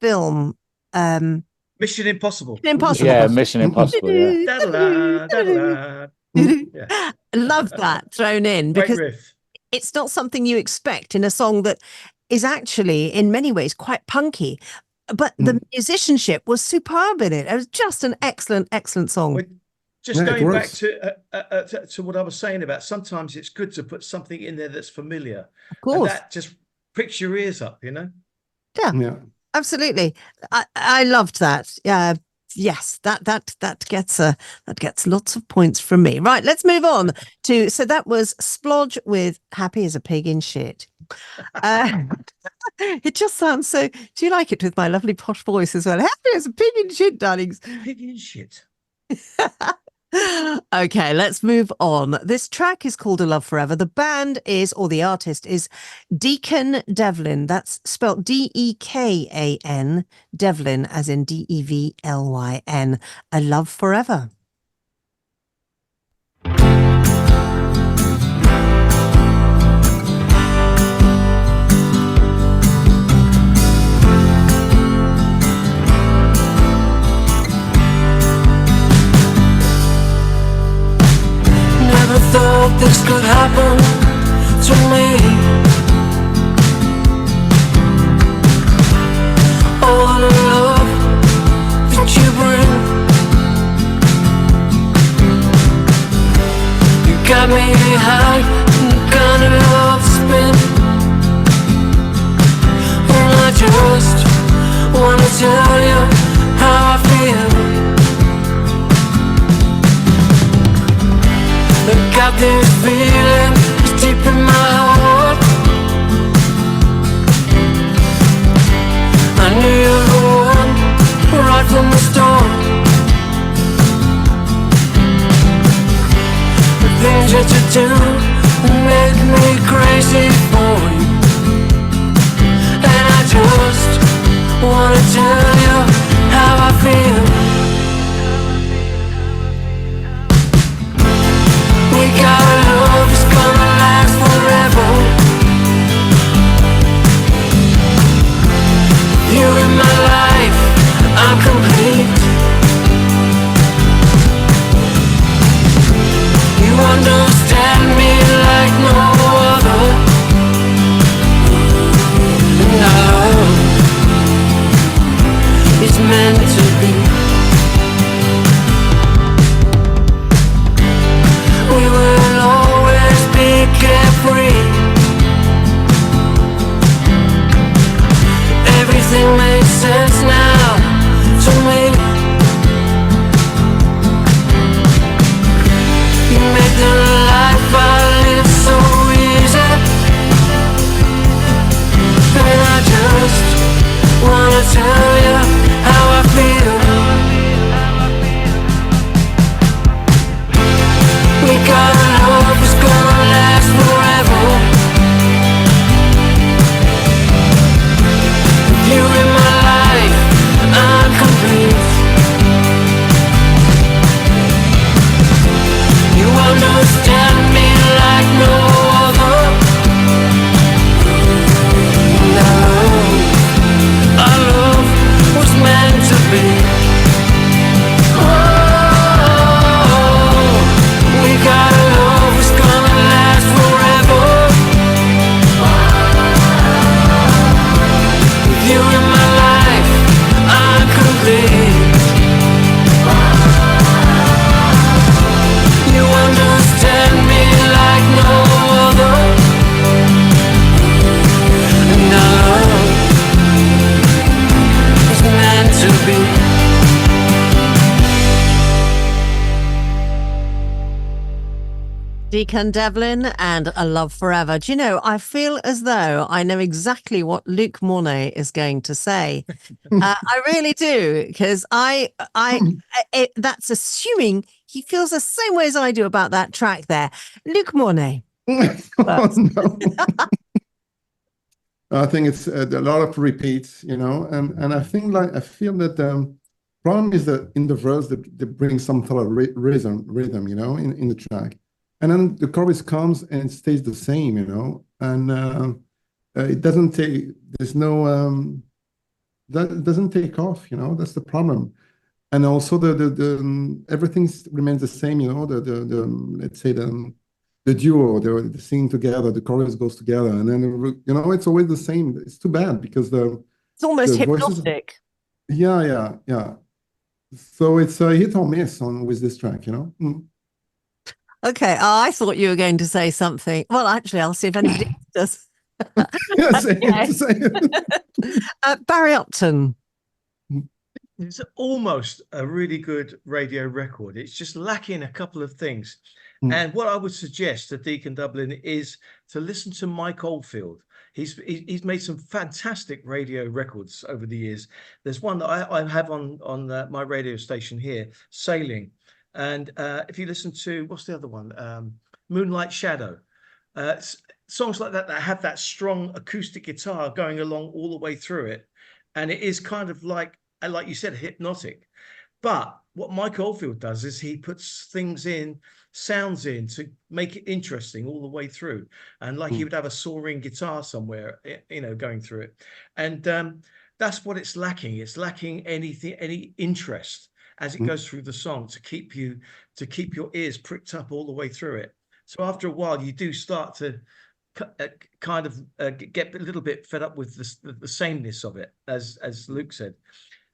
film? Mission Impossible. Impossible. Yeah, Mission Impossible. Yeah. Da-da-da, da-da-da. Yeah. Love that thrown in because Great riff. it's not something you expect in a song that is actually in many ways quite punky. But the musicianship was superb in it. It was just an excellent, excellent song. Just going back to what I was saying about sometimes it's good to put something in there that's familiar. Of course. And that just pricks your ears up, you know? Yeah. Absolutely. I loved that. Yes, that gets lots of points from me. Right, let's move on to so that was Splodge with Happy as a Pig in Shit. It just sounds so. Do you like it with my lovely posh voice as well? Happy as a pig in shit, darlings. Pig in shit. Okay, let's move on. This track is called A Love Forever. The band is, or the artist is Deacon Devlin. That's spelled Dekan, Devlin, as in Devlyn. A Love Forever. Thought this could happen to me. All the love that you bring, you got me high in the kind of love spin. And I just wanna tell you how I feel. I got this feeling, it's deep in my heart. I knew you were the one right from the start. The things that you do make me crazy for you. And I just wanna tell you how I feel. We got love that's gonna last forever. You in my life, I'm complete. You understand me like no other. And I love Deacon Devlin and A Love Forever. Do you know, I feel as though I know exactly what Luke Mornay is going to say. I really do, because that's assuming he feels the same way as I do about that track there. Luke Mornay. Oh, no. I think it's a lot of repeats, and I feel that the problem is that in the verse they bring some sort of rhythm, in the track, and then the chorus comes and it stays the same, and it doesn't take. There's no that doesn't take off, That's the problem, and also the everything remains the same, The let's say the duo, the singing together, the chorus goes together, and then it's always the same. It's too bad because it's almost the voices, hypnotic. yeah. So it's a hit or miss with this track, Okay, I thought you were going to say something. Well, actually, I'll see if anybody else does. Yes, Parry Upton. It's almost a really good radio record. It's just lacking a couple of things. And what I would suggest to Deacon Dublin is to listen to Mike Oldfield. He's made some fantastic radio records over the years. There's one that I have on my radio station here, Sailing. And if you listen to, what's the other one? Moonlight Shadow. Songs like that have that strong acoustic guitar going along all the way through it. And it is kind of like you said, hypnotic. But what Mike Oldfield does is he puts sounds in to make it interesting all the way through. And like he would have a soaring guitar somewhere, going through it. And that's what it's lacking. It's lacking any interest as it goes through the song to keep your ears pricked up all the way through it. So after a while, you do start to kind of get a little bit fed up with the sameness of it, as Luke said.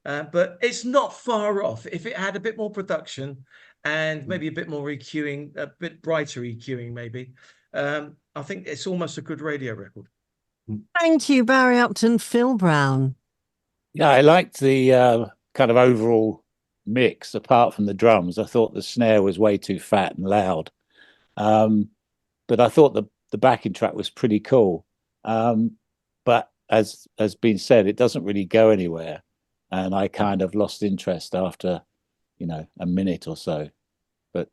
But it's not far off. If it had a bit more production and maybe a bit more EQing, a bit brighter EQing, maybe, I think it's almost a good radio record. Thank you, Parry Upton. Phill Brown. Yeah, I liked the kind of overall mix. Apart from the drums, I thought the snare was way too fat and loud. But I thought the backing track was pretty cool. But as has been said, it doesn't really go anywhere. And I kind of lost interest after, a minute or so. But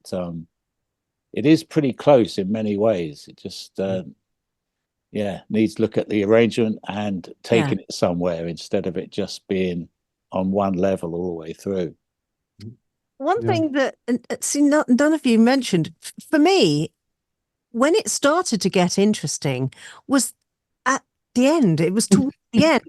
it is pretty close in many ways. It just, needs to look at the arrangement and taking it somewhere instead of it just being on one level all the way through. One thing that, none of you mentioned, for me, when it started to get interesting was at the end. It was towards the end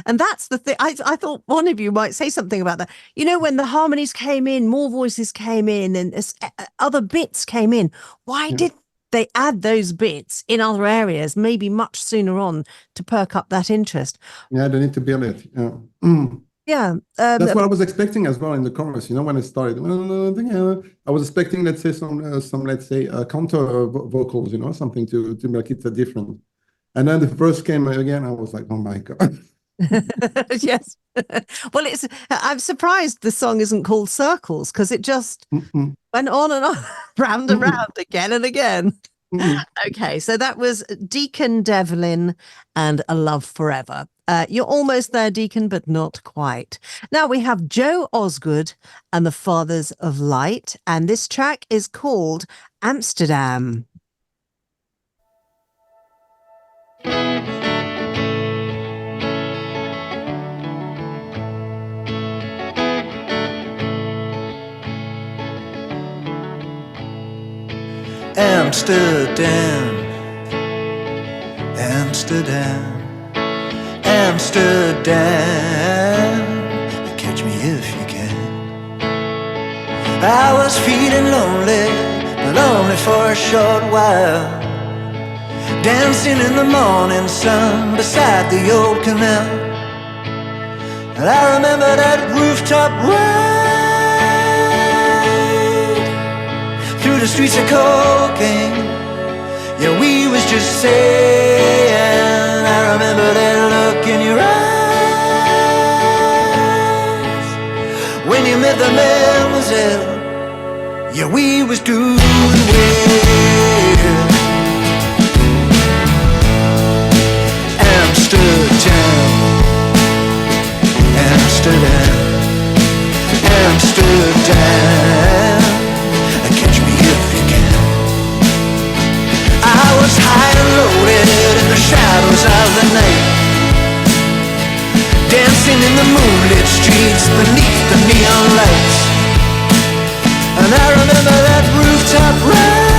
and that's the thing. I thought one of you might say something about that. When the harmonies came in, more voices came in, and other bits came in. Why did they add those bits in other areas, maybe much sooner on, to perk up that interest? Yeah, they need to build it. Yeah. That's what I was expecting as well in the chorus. When it started, I was expecting, let's say, some let's say, counter vocals, something to make it different. And then the verse came again. I was like, oh my God. Yes. Well, I'm surprised the song isn't called Circles, because it just went on and on, round and round, again and again. Okay, so that was Deacon Devlin and A Love Forever. You're almost there, Deacon, but not quite. Now we have Joe Osgood and the Fathers of Light, and this track is called Amsterdam. Amsterdam, Amsterdam, Amsterdam, catch me if you can. I was feeling lonely, but only for a short while, dancing in the morning sun beside the old canal. And I remember that rooftop ride through the streets of cocaine. Yeah, we was just saying, I remember that look in your eyes when you met the mademoiselle Yeah, we was doing well. Amsterdam, Amsterdam, Amsterdam. Catch me if you can. I was high and loaded in the shadows of the night, dancing in the moonlit streets beneath the neon lights. And I remember that rooftop ride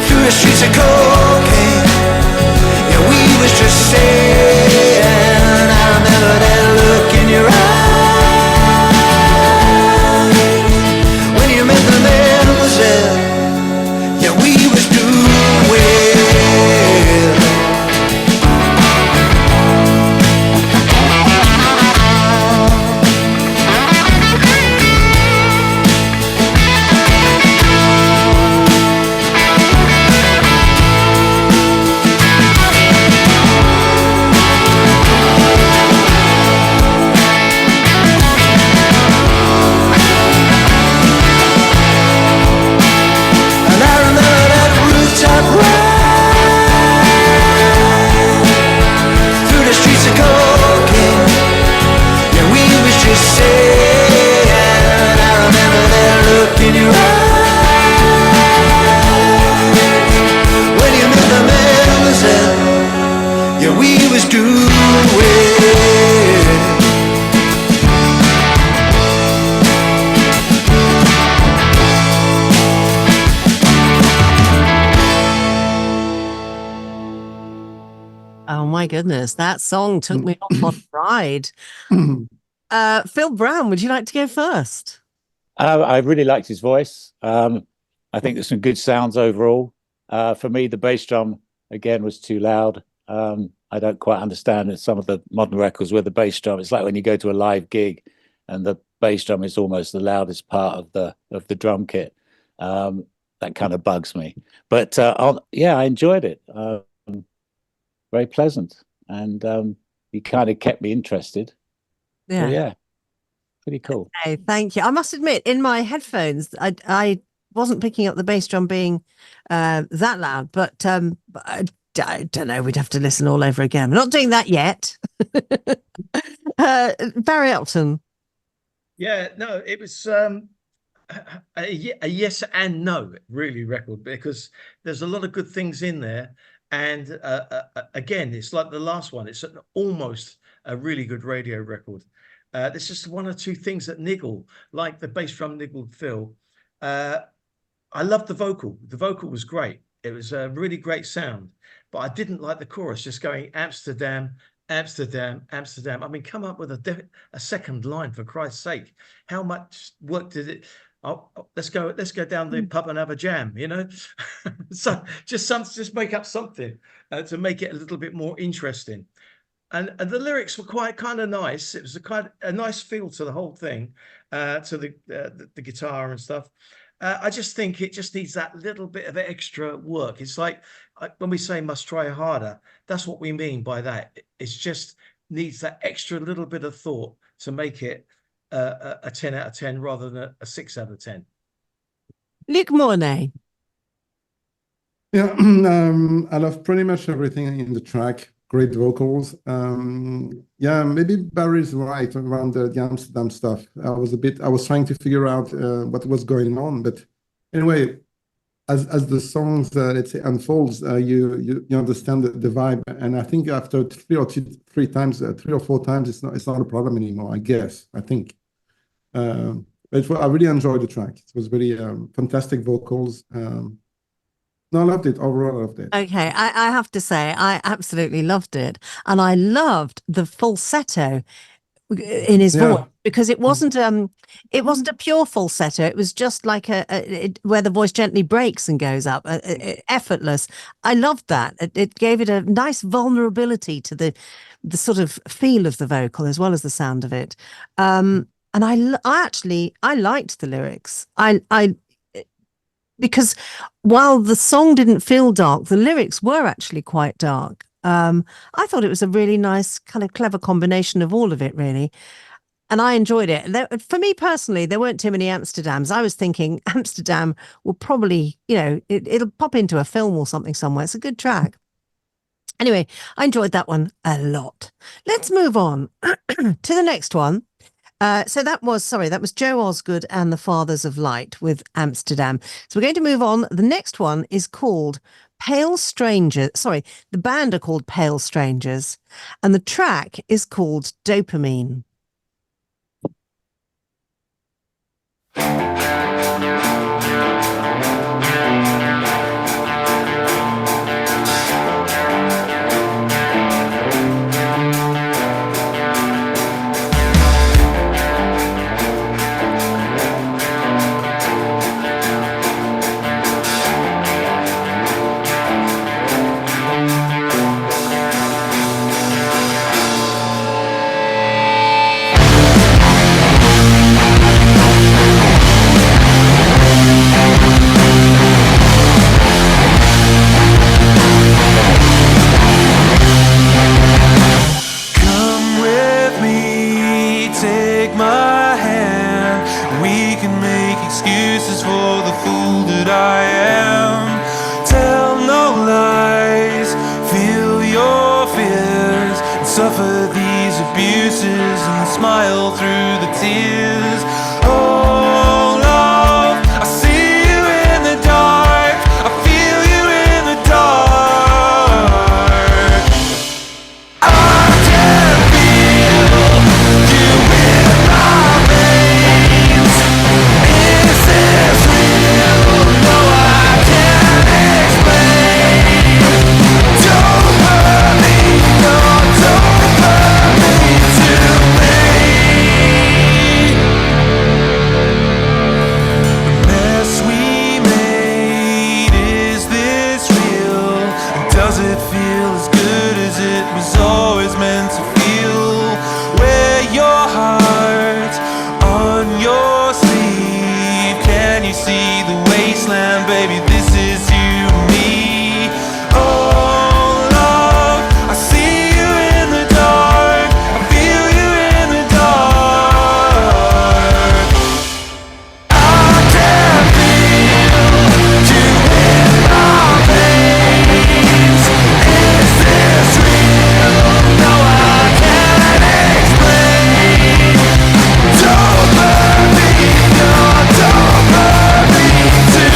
through the streets of cocaine. Yeah, we was just saying, I remember that look in your eyes when you met the mademoiselle. Yeah, we was doing well. Oh my goodness, that song took me off on a ride. Phill Brown, would you like to go first? I really liked his voice. I think there's some good sounds overall. For me, the bass drum again was too loud. I don't quite understand it. Some of the modern records with the bass drum, it's like when you go to a live gig and the bass drum is almost the loudest part of the drum kit. That kind of bugs me. But yeah, I enjoyed it. Very pleasant, and he kind of kept me interested. Yeah. So, yeah, pretty cool. Okay, thank you. I must admit, in my headphones, I wasn't picking up the bass drum being that loud, but I don't know. We'd have to listen all over again. We're not doing that yet. Parry Upton. Yeah, no, it was a yes and no really record, because there's a lot of good things in there. And again, it's like the last one. It's almost a really good radio record. There's just one or two things that niggle, like the bass drum niggled Phill. I loved the vocal. The vocal was great. It was a really great sound. But I didn't like the chorus, just going Amsterdam, Amsterdam, Amsterdam. I mean, come up with a second line, for Christ's sake. How much work did it? Oh, let's go down the pub and have a jam, you know. So just make up something to make it a little bit more interesting. And the lyrics were quite kind of nice. It was a nice feel to the whole thing, to the guitar and stuff. I just think it just needs that little bit of extra work. It's like when we say must try harder, that's what we mean by that. It just needs that extra little bit of thought to make it a 10 out of 10 rather than a 6 out of 10. Luke Mornay. Yeah, I love pretty much everything in the track. Great vocals. Yeah, maybe Barry's right around the Amsterdam stuff. I was trying to figure out what was going on, but anyway, as the songs let's say unfolds, you understand the vibe, and I think after three or four times, it's not a problem anymore. I guess I think. But I really enjoyed the track. It was really fantastic vocals. No, I loved it. Overall, I loved it. Okay, I have to say, I absolutely loved it. And I loved the falsetto in his voice, because it wasn't a pure falsetto. It was just like where the voice gently breaks and goes up, effortless. I loved that. It gave it a nice vulnerability to the sort of feel of the vocal as well as the sound of it. And I actually liked the lyrics. Because while the song didn't feel dark, the lyrics were actually quite dark. I thought it was a really nice, kind of clever combination of all of it, really. and I enjoyed it. For me personally, there weren't too many Amsterdams. I was thinking Amsterdam will probably, it'll pop into a film or something somewhere. It's a good track. Anyway, I enjoyed that one a lot. Let's move on to the next one. So that was Joe Osgood and the Fathers of Light with Amsterdam. So we're going to move on. The next one is called Pale Strangers. Sorry, the band are called Pale Strangers, and the track is called Dopamine. Come with me, take my hand. We can make excuses for the fool that I am. Tell no lies, feel your fears, and suffer these abuses and smile through the tears. Oh, love, I see you in the dark, I feel you in the dark. I can feel you in my veins. Is this real? No, I can't explain. Don't hurt me, no, don't hurt me too late. The mess we made, is this real? Does it feel as good as it was always meant to feel? Wear your heart on your sleeve. Can you see the wasteland, baby? This is you and me. Oh, love, I see you in the dark, I feel you in the dark. I can feel you in my veins. Is this real? No, I can't explain. Don't hurt me, no, don't hurt me too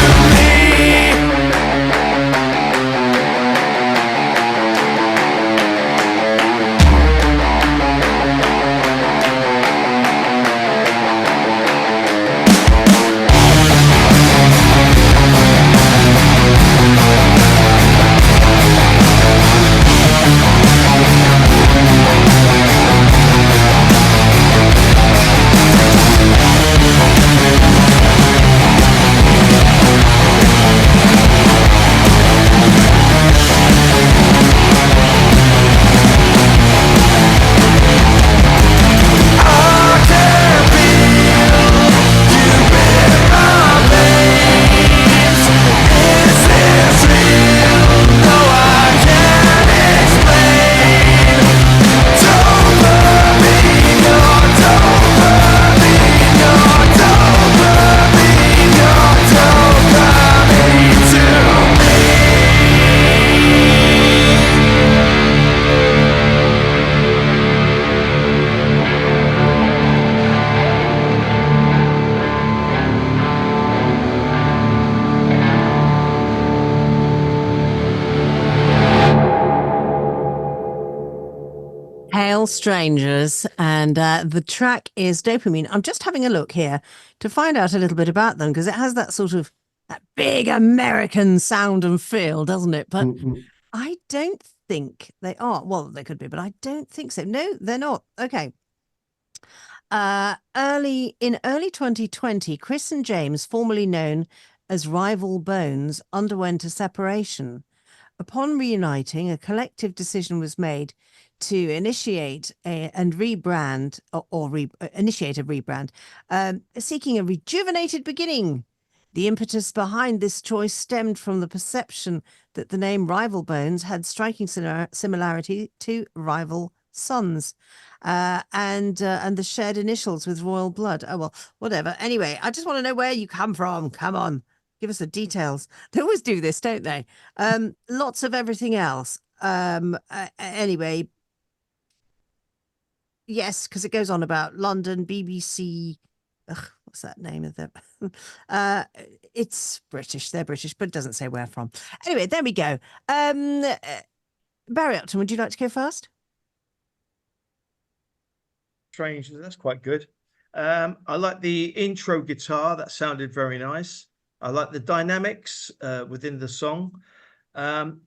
Pale Strangers, and the track is Dopamine. I'm just having a look here to find out a little bit about them because it has that sort of that big American sound and feel, doesn't it? But I don't think they are. Well, they could be, but I don't think so. No, they're not. Okay. Early 2020, Chris and James, formerly known as Rival Bones, underwent a separation. Upon reuniting, a collective decision was made to initiate a rebrand, seeking a rejuvenated beginning. The impetus behind this choice stemmed from the perception that the name Rival Bones had striking similarity to Rival sons, and the shared initials with royal blood. Oh well, whatever. Anyway, I just want to know where you come from. Come on, give us the details. They always do this, don't they? Lots of everything else. Anyway, yes, because it goes on about London, BBC. Ugh, what's that name of them? It's British. They're British, but it doesn't say where from. Anyway, there we go. Barry Upton, would you like to go first? Strange. That's quite good. I like the intro guitar. That sounded very nice. I like the dynamics within the song.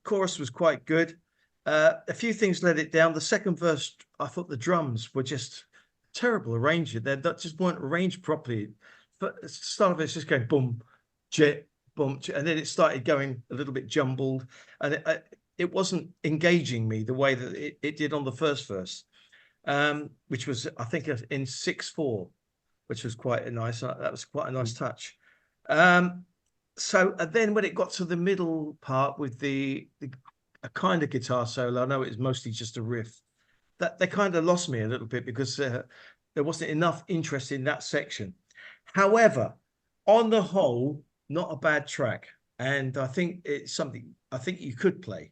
Chorus was quite good. A few things let it down. The second verse, I thought the drums were just terrible arranged. They just weren't arranged properly. But the start of it's just going boom, jet, boom, and then it started going a little bit jumbled, and it wasn't engaging me the way that it did on the first verse, which was, I think, in 6/4, which was quite a nice. That was quite a nice touch. So then when it got to the middle part with a kind of guitar solo, I know it was mostly just a riff, that they kind of lost me a little bit because there wasn't enough interest in that section. However, on the whole, not a bad track, and I think it's something I think you could play.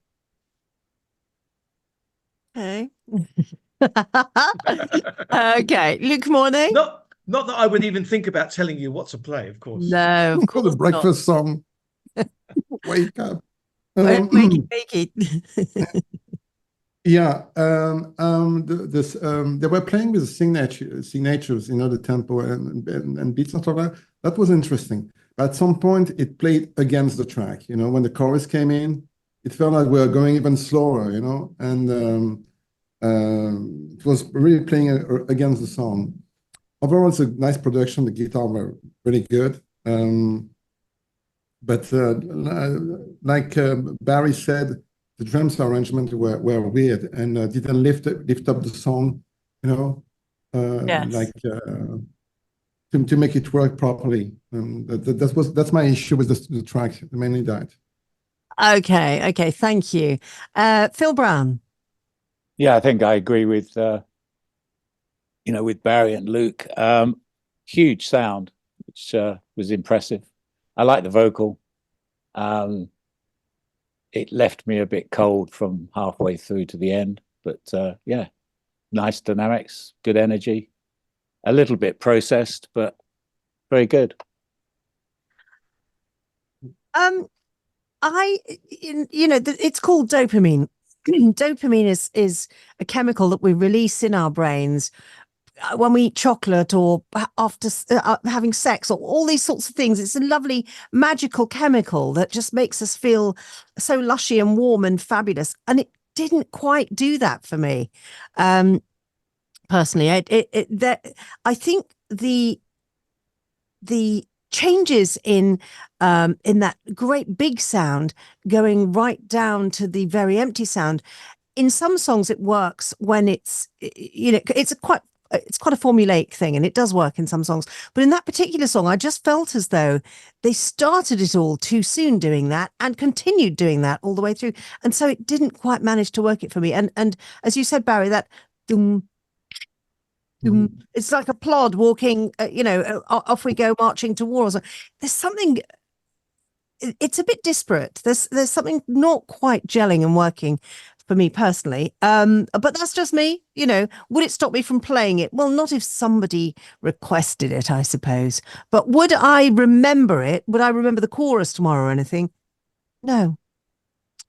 Okay. Okay, Luke Mornay. Not that I would even think about telling you what to play, of course. No, of course The breakfast song. Wake up. Wakey. Yeah, they were playing with the signatures, the tempo and beats and stuff like that. That was interesting. But at some point, it played against the track. When the chorus came in, it felt like we were going even slower. And it was really playing against the song. Overall, it's a nice production. The guitar were really good. But like Barry said, the drums arrangement were weird and didn't lift up the song, Yes. like to make it work properly. That's my issue with the track, mainly that. Okay, thank you. Phill Brown. Yeah, I think I agree with with Barry and Luke. Huge sound, which was impressive. I like the vocal. It left me a bit cold from halfway through to the end, but yeah, nice dynamics, good energy, a little bit processed, but very good. It's called dopamine. Dopamine is a chemical that we release in our brains when we eat chocolate or after having sex or all these sorts of things. It's a lovely magical chemical that just makes us feel so lushy and warm and fabulous. And it didn't quite do that for me. Personally, I think the changes in that great big sound going right down to the very empty sound. In some songs, it works when it's quite a formulaic thing, and it does work in some songs. But in that particular song, I just felt as though they started it all too soon doing that and continued doing that all the way through. And so it didn't quite manage to work it for me. And as you said, Barry, that it's like a plod walking, off we go marching to war. There's something, it's a bit disparate. There's something not quite gelling and working for me personally. But that's just me. Would it stop me from playing it? Well, not if somebody requested it, I suppose. But would I remember it? Would I remember the chorus tomorrow or anything? No.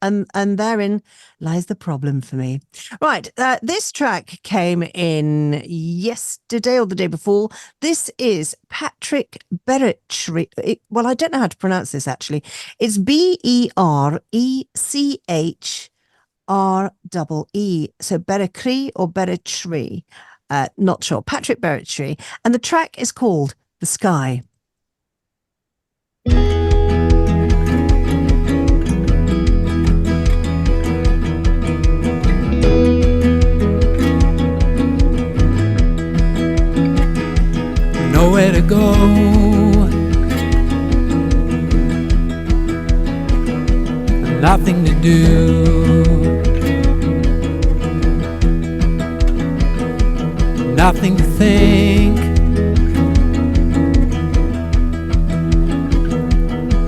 And therein lies the problem for me. Right, this track came in yesterday or the day before. This is Patrick Berechry. Well, I don't know how to pronounce this actually. It's Berechere. So Berechere or Berechry. Not sure. Patrick Berechry. And the track is called The Sky. Nowhere to go, nothing to do. nothing to think,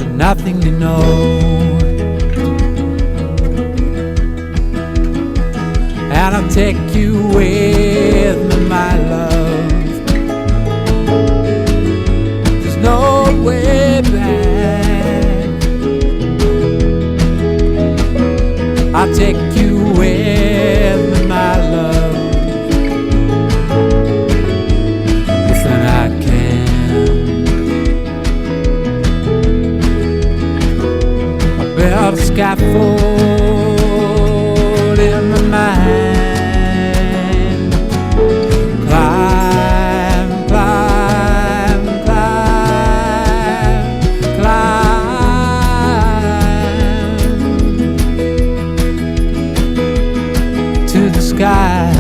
and nothing to know. And I'll take you with me, my love. There's no way back. I'll take you with me, my love. Listen, I can. I built a scaffold in my mind. Climb, climb, climb, climb to the sky.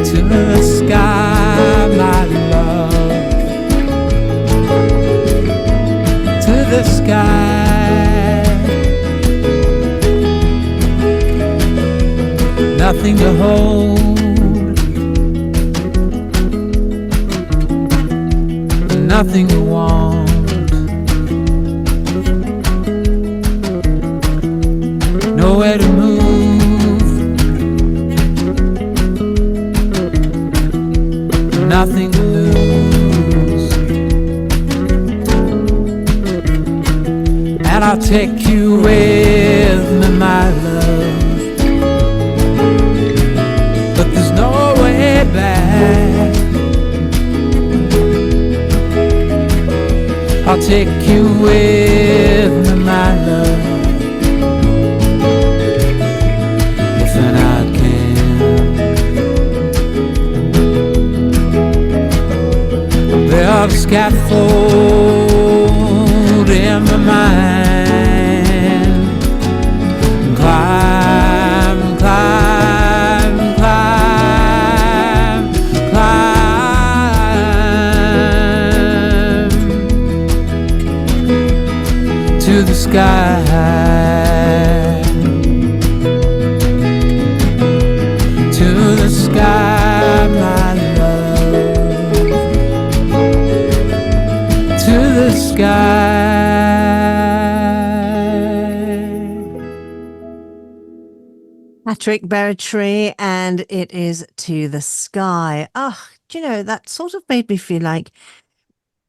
To the sky, my love. To the sky. Nothing to hold, nothing to want. Nowhere to move, nothing to lose. And I'll take you with me, my love. But there's no way back. I'll take you with me, my love. Listen, I can. There's a scaffold in my mind. Climb, climb, climb, climb to the sky. To the sky, my love. To the sky. Patrick Berry, and it is To the Sky. Oh, do you know, that sort of made me feel like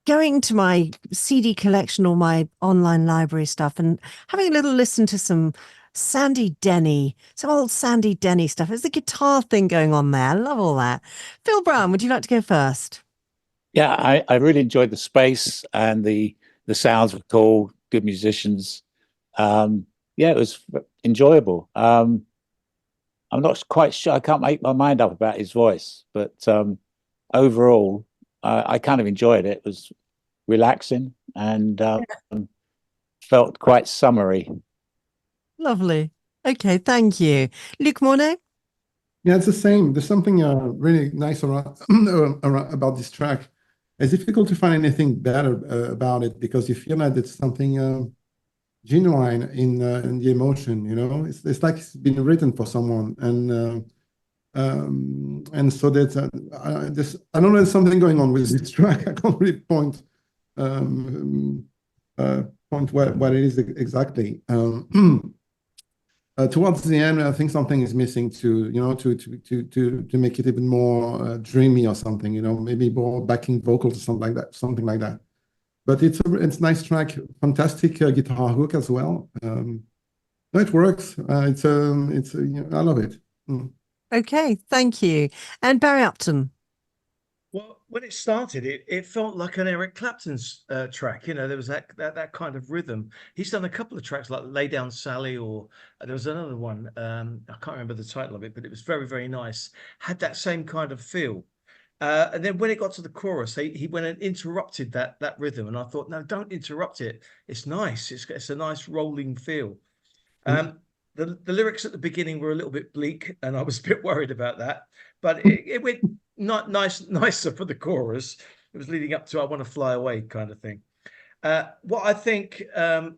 going to my CD collection or my online library stuff and having a little listen to some Sandy Denny, some old Sandy Denny stuff. There's a guitar thing going on there. I love all that. Phill Brown, would you like to go first? Yeah, I really enjoyed the space, and the sounds were cool, good musicians. Yeah, it was enjoyable. I'm not quite sure. I can't make my mind up about his voice, but overall, I kind of enjoyed it. It was relaxing and felt quite summery. Lovely. Okay, thank you. Luc Mornay? Yeah, it's the same. There's something really nice around, about this track. It's difficult to find anything better about it because you feel like it's something genuine in the emotion. You know, it's like it's been written for someone, and so that's this. I don't know. There's something going on with this track. I can't really point what it is exactly. Towards the end, I think something is missing to make it even more dreamy or something. You know, maybe more backing vocals or something like that. But it's a nice track, fantastic guitar hook as well. No, it works. I love it. Mm. Okay, thank you. And Barry Upton? Well, when it started, it felt like an Eric Clapton's track. You know, there was that kind of rhythm. He's done a couple of tracks like "Lay Down Sally," or there was another one. I can't remember the title of it, but it was very, very nice. Had that same kind of feel. And then when it got to the chorus, he went and interrupted that rhythm, and I thought, no, don't interrupt it. It's nice. It's a nice rolling feel. The lyrics at the beginning were a little bit bleak, and I was a bit worried about that. But it went nicer for the chorus. It was leading up to "I Want to Fly Away" kind of thing. What I think, and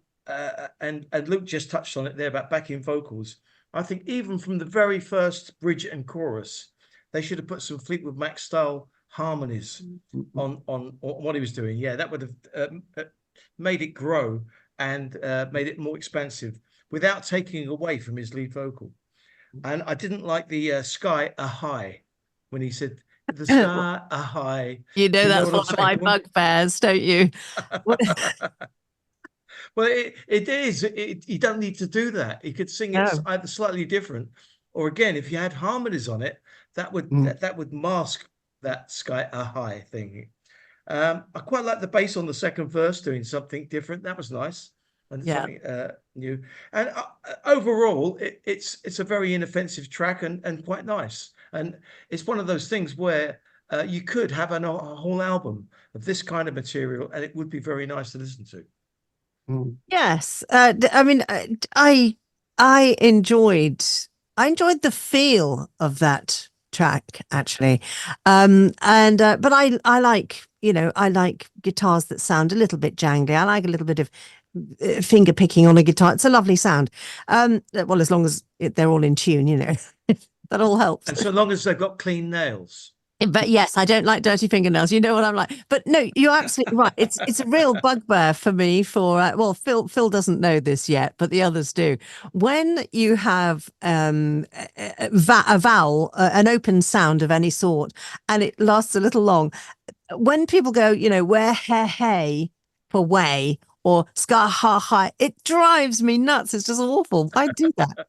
Luke just touched on it there about backing vocals. I think even from the very first bridge and chorus, they should have put some Fleetwood Mac style harmonies on what he was doing. Yeah, that would have made it grow and made it more expansive without taking away from his lead vocal. And I didn't like the sky a high when he said the sky a high. You know, that's what one I'm of my saying? bugbears, don't you? Well, it is. You don't need to do that. You could sing it No. either slightly different, or again, if you had harmonies on it, that would that would mask that sky a high thing. I quite like the bass on the second verse doing something different. That was nice and something new. And overall, it's a very inoffensive track and quite nice. And it's one of those things where you could have a whole album of this kind of material, and it would be very nice to listen to. Yes, I mean, I enjoyed the feel of that track actually, but I like, you know, I like guitars that sound a little bit jangly. I like a little bit of finger picking on a guitar. It's a lovely sound. Well, as long as they're all in tune, you know, that all helps. And so long as they've got clean nails. But yes, I don't like dirty fingernails. You know what I'm like. But no, you're absolutely right. It's a real bugbear for me. Well, Phill doesn't know this yet, but the others do. When you have a vowel, an open sound of any sort, and it lasts a little long, when people go, you know, where hey for way or ska ha hi, it drives me nuts. It's just awful. Why do that?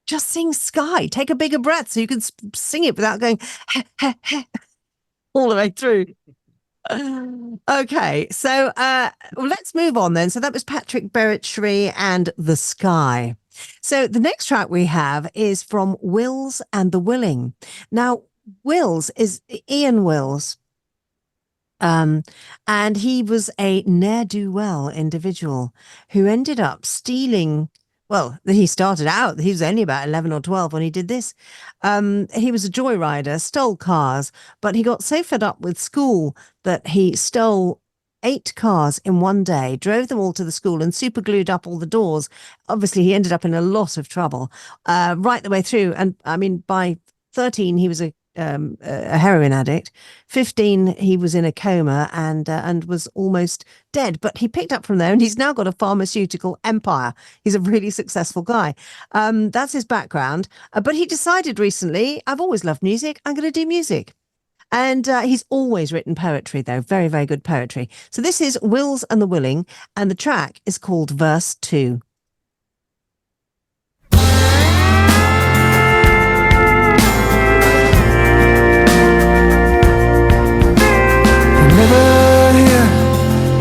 Just sing sky. Take a bigger breath so you can sing it without going all the way through. Okay, so well, let's move on then. So that was Patrick Berritchery and The Sky. So the next track we have is from Wills and the Willing. Now, Wills is Ian Wills. And he was a ne'er-do-well individual who ended up stealing. Well, he started out, he was only about 11 or 12 when he did this. He was a joyrider, stole cars, but he got so fed up with school that he stole 8 cars in one day, drove them all to the school and super glued up all the doors. Obviously, he ended up in a lot of trouble right the way through. And I mean, by 13, he was a heroin addict. 15, he was in a coma and was almost dead. But he picked up from there, and he's now got a pharmaceutical empire. He's a really successful guy. That's his background. But he decided recently, I've always loved music. I'm going to do music. And he's always written poetry, though. Very, very good poetry. So this is Wills and the Willing, and the track is called Verse 2. Never hear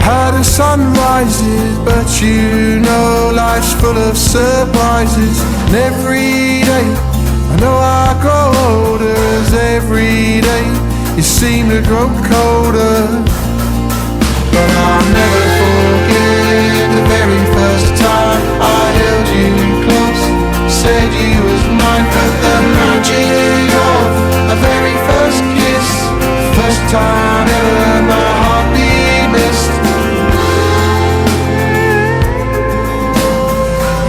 how the sun rises, but you know life's full of surprises. And every day I know I grow older, as every day you seem to grow colder. But I'll never forget the very first time I held you close, said you was mine, but the magic of a very first kiss, first time ever my heartbeat missed.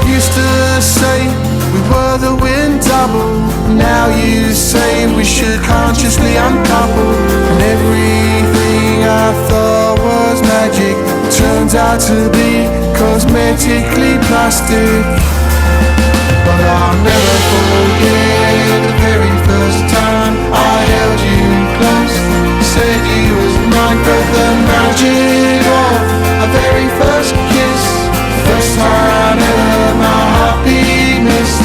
Used to say we were the wind double, now you say we should consciously uncouple. And everything I thought was magic turns out to be cosmetically plastic. But I'll never forget the very first time I held you close, said you was mine, but the magic of a very first kiss, first time ever my heartbeat missed.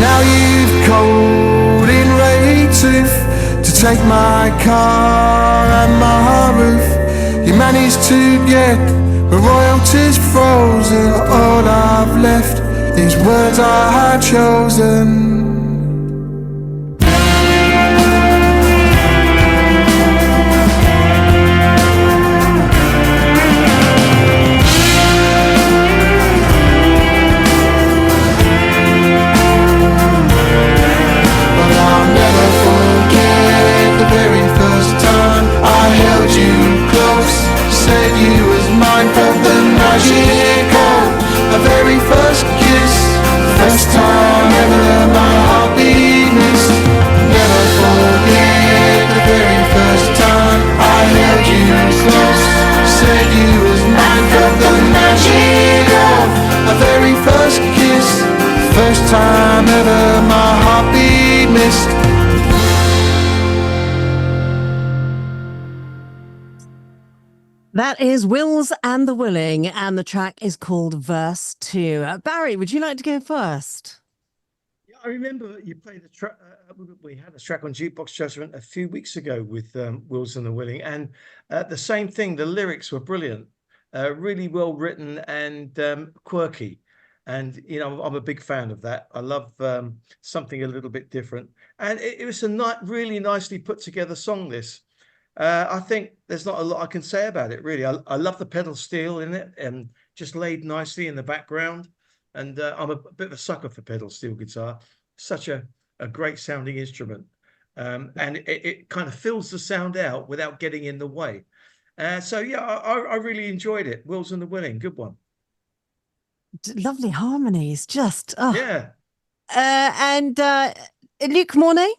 Now you've called in Ray Tooth to take my car and my roof. You managed to get the royalties frozen. All I've left is words I had chosen. Magic of a very first kiss, first time That is Wills and the Willing, and the track is called Verse 2. Barry, would you like to go first? Yeah, I remember you played a track. We had a track on Jukebox Judgement a few weeks ago with Wills and the Willing, and the same thing. The lyrics were brilliant, really well written and quirky. And I'm a big fan of that. I love something a little bit different, and it was a really nicely put together song. This. I think there's not a lot I can say about it, really. I love the pedal steel in it and just laid nicely in the background. And I'm a bit of a sucker for pedal steel guitar. Such a great sounding instrument. And it kind of fills the sound out without getting in the way. So, yeah, I really enjoyed it. Wills and the Willing, good one. Lovely harmonies, just. Yeah. And Luke Mornay?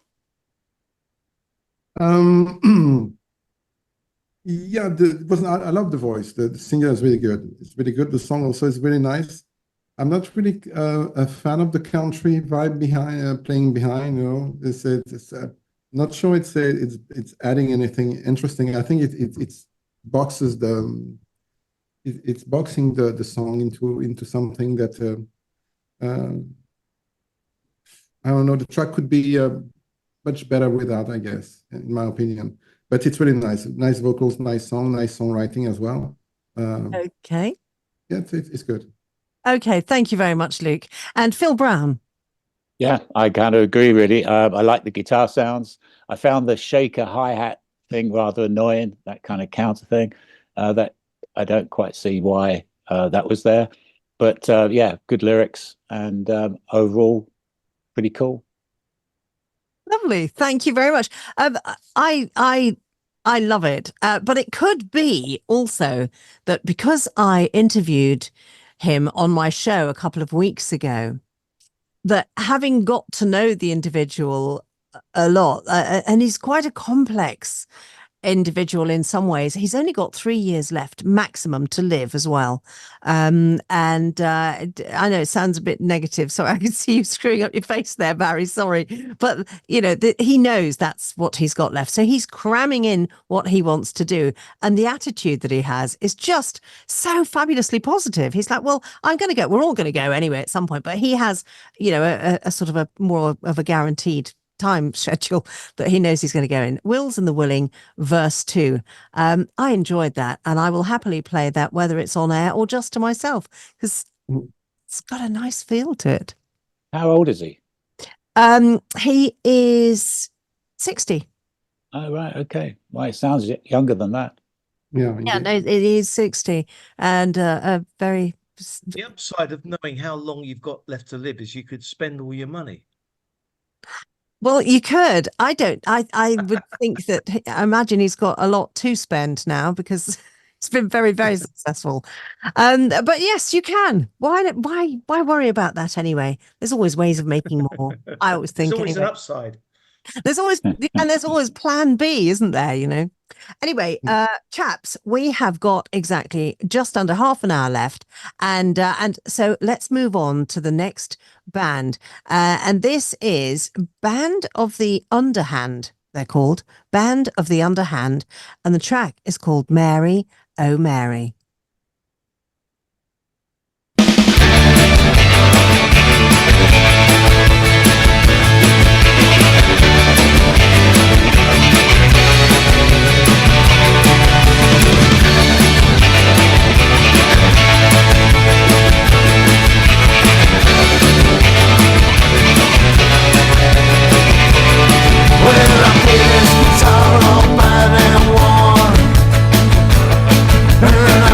Yeah, I love the voice. The singer is really good. It's really good. The song also is really nice. I'm not really a fan of the country vibe behind playing behind. It's not sure it's adding anything interesting. I think it's boxes it's boxing the song into something that I don't know. The track could be much better without, I guess, in my opinion. But it's really nice. Nice vocals, nice song, nice songwriting as well. Okay. Yeah, it's good. Okay, thank you very much, Luke. And Phill Brown. Yeah, I kind of agree, really. I like the guitar sounds. I found the shaker hi-hat thing rather annoying, that kind of counter thing. That I don't quite see why that was there. But yeah, good lyrics and overall pretty cool. Lovely. Thank you very much. I love it. But it could be also that because I interviewed him on my show a couple of weeks ago, that having got to know the individual a lot, and he's quite a complex individual in some ways. He's only got 3 years left maximum to live as well. And I know it sounds a bit negative, so I can see you screwing up your face there, Barry, sorry. But, he knows that's what he's got left. So he's cramming in what he wants to do. And the attitude that he has is just so fabulously positive. He's like, well, we're all going to go anyway at some point. But he has, a sort of a more of a guaranteed time schedule that he knows he's going to go in. Wills and the Willing, verse 2. I enjoyed that, and I will happily play that whether it's on air or just to myself, because it's got a nice feel to it. How old is he? He is 60. Oh, right. Okay. Well, it sounds younger than that. Yeah. No, it is 60, and a very... The upside of knowing how long you've got left to live is you could spend all your money. Well, you could. I would think that, I imagine he's got a lot to spend now because it's been very, very successful. But yes, you can. Why worry about that anyway? There's always ways of making more. I always think There's always anyway. an upside. There's always plan B, isn't there? Anyway, chaps, we have got exactly just under half an hour left, and so let's move on to the next band, and this is Band of the Underhand. They're called Band of the Underhand, and the track is called Mary, Oh Mary. Well, I play this guitar all bad and worn, and I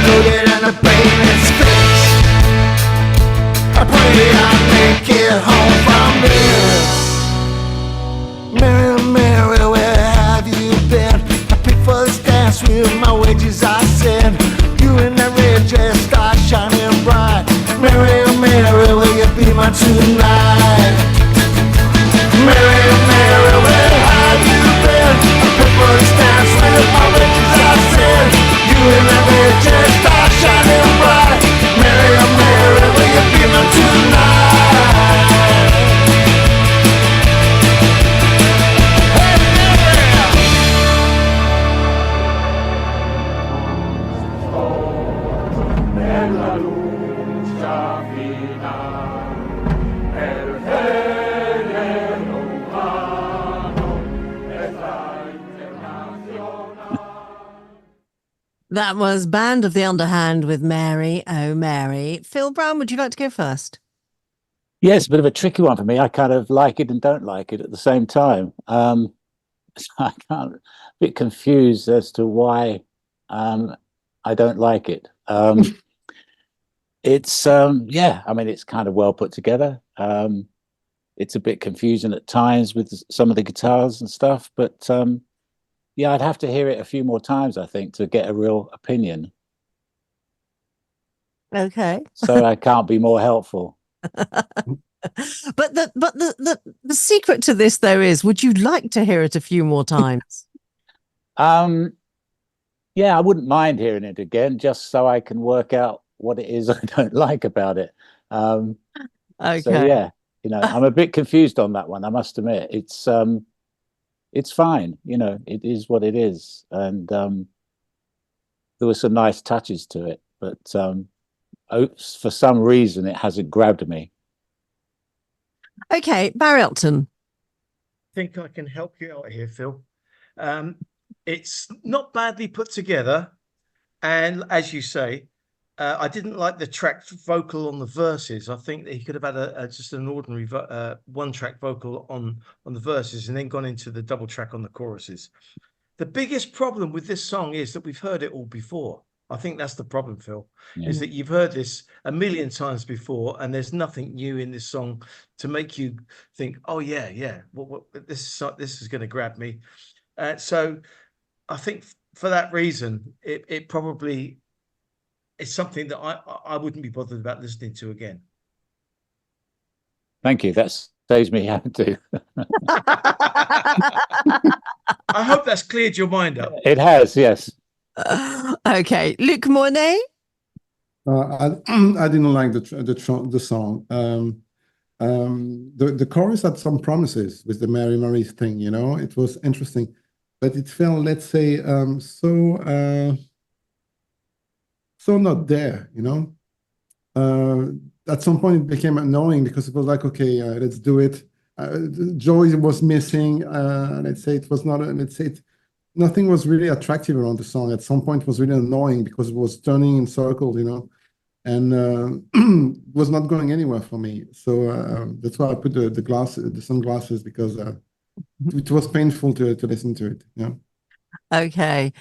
loaded and the pain is fixed. I pray I make it home from this. Mary, Mary, where have you been? I picked for this dance with my wages I send. You in that red dress start shining bright. Mary, Mary, will you be my tonight? Mary, Mary, where have you been? I picked for this dance with my wages I send. You in that red dress start shining bright. Mary, Mary, will you be my tonight? That was Band of the Underhand with Mary, Oh Mary. Phill Brown, would you like to go first? Yes, a bit of a tricky one for me. I kind of like it and don't like it at the same time. So I can't, a bit confused as to why I don't like it. It's yeah, I mean, it's kind of well put together. It's a bit confusing at times with some of the guitars and stuff, but yeah, I'd have to hear it a few more times, I think, to get a real opinion. Okay. So I can't be more helpful. But the secret to this though is, would you like to hear it a few more times? Yeah, I wouldn't mind hearing it again, just so I can work out what it is I don't like about it. Okay. So yeah, you know, I'm a bit confused on that one, I must admit. It's fine, you know, it is what it is. And there were some nice touches to it, but for some reason it hasn't grabbed me. Okay, Barry Upton. I think I can help you out here, Phill. It's not badly put together, and as you say, I didn't like the track vocal on the verses. I think that he could have had just an ordinary one-track vocal on the verses and then gone into the double track on the choruses. The biggest problem with this song is that we've heard it all before. I think that's the problem, Phill, is that you've heard this a million times before, and there's nothing new in this song to make you think, oh yeah, this is going to grab me. So I think for that reason, it probably is something that I wouldn't be bothered about listening to again. Thank you. That saves me having to. I hope that's cleared your mind up. It has, yes. Okay, Luc Mornay. I didn't like the song. The chorus had some promises with the Mary Marie thing, you know. It was interesting, but it felt, let's say, so not there, you know. At some point it became annoying because it was like, okay, let's do it. Joy was missing. Let's say it was not. Nothing was really attractive around the song. At some point, it was really annoying because it was turning in circles, you know, and was not going anywhere for me. So that's why I put the sunglasses, because it was painful to listen to it. Yeah. Okay.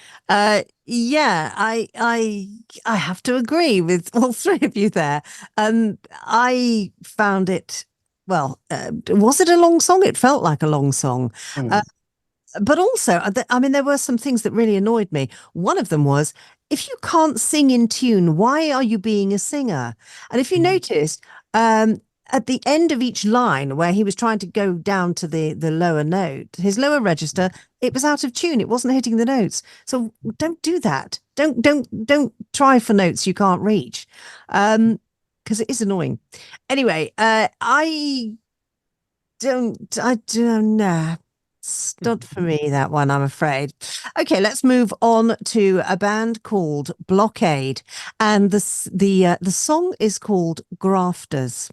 Yeah, I have to agree with all three of you there. I found it, well, was it a long song? It felt like a long song. But also, I mean, there were some things that really annoyed me. One of them was, if you can't sing in tune, why are you being a singer? And if you noticed, at the end of each line where he was trying to go down to the lower note, his lower register, it was out of tune. It wasn't hitting the notes. So don't do that. Don't try for notes you can't reach, because it is annoying. Anyway, I don't know. It's not for me, that one, I'm afraid. Okay, let's move on to a band called Blockade, and the song is called Grafters.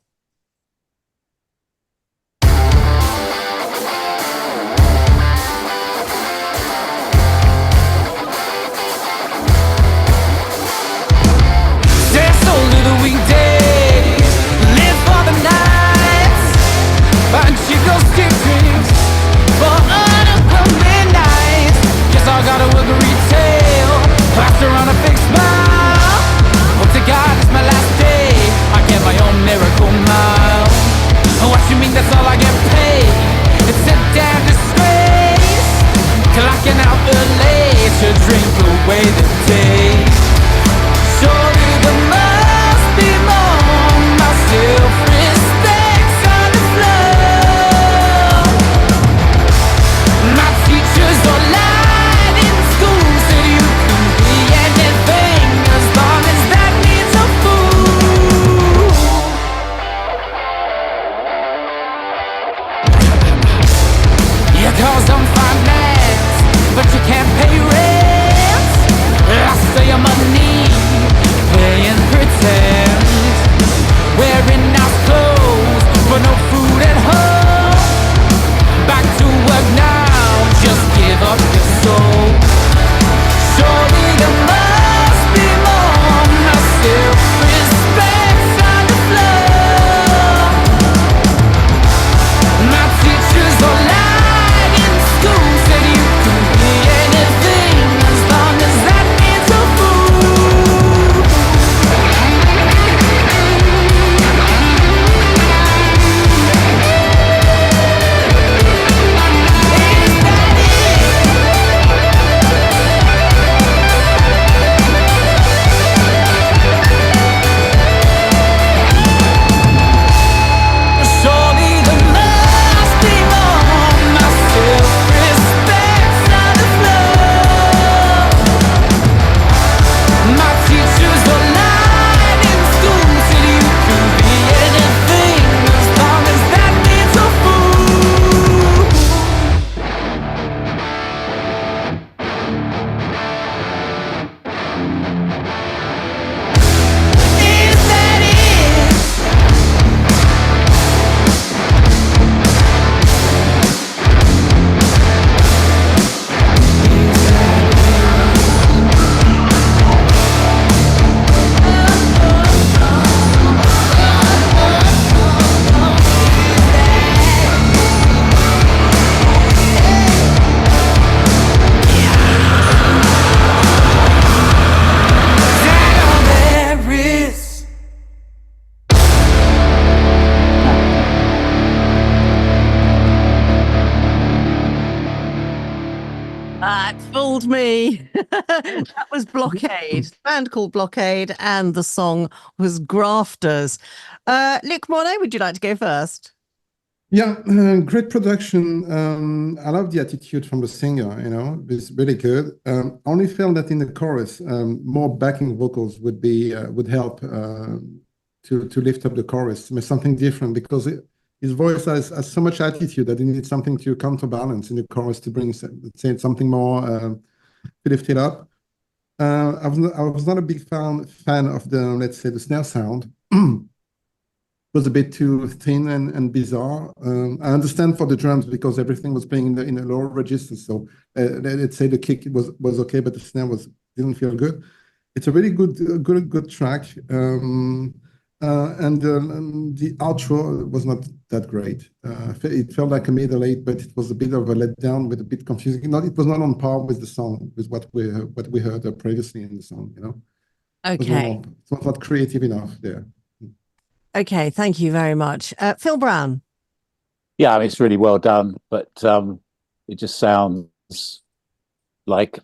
There's so little weekdays, live for the nights, and she goes to dreams for unaccompanied nights. Guess I gotta work a retail, plaster on a fake smile. me. That was Blockade, the band called Blockade, and the song was Grafters. Luke Mornay, would you like to go first? Yeah, great production. I love the attitude from the singer, it's really good. Only felt that in the chorus, more backing vocals would help to lift up the chorus, something different, because his voice has so much attitude that he needs something to counterbalance in the chorus to bring, let's say, something more to lift it up. I was not a big fan of the, let's say, the snare sound. Was a bit too thin and bizarre. I understand for the drums because everything was playing in the lower register. So let's say the kick was okay, but the snare didn't feel good. It's a really good track. And the outro was not that great. It felt like a middle eight, but it was a bit of a letdown, with a bit confusing. It was not on par with the song, with what we heard previously in the song. Okay. It was not creative enough there. Okay, thank you very much. Phill Brown. Yeah, I mean, it's really well done, but it just sounds like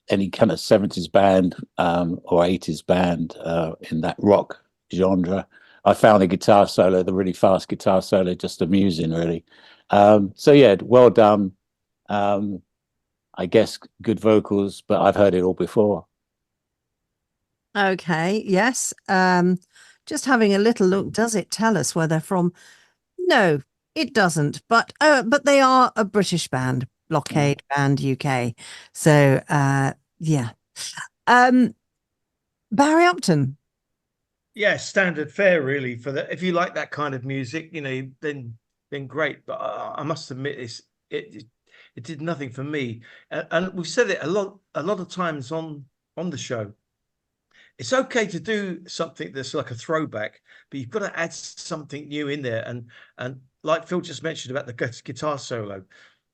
any kind of 70s band or 80s band in that rock genre. I found the guitar solo, the really fast guitar solo, just amusing, really. So yeah, well done. I guess good vocals, but I've heard it all before. Okay, yes. Just having a little look, does it tell us where they're from? No, it doesn't. But they are a British band, Blockade Band UK. So yeah. Barry Upton. Yeah, standard fare really for that. If you like that kind of music, then great. But I must admit, it did nothing for me. And we've said it a lot of times on the show. It's okay to do something that's like a throwback, but you've got to add something new in there. And like Phill just mentioned about the guitar solo,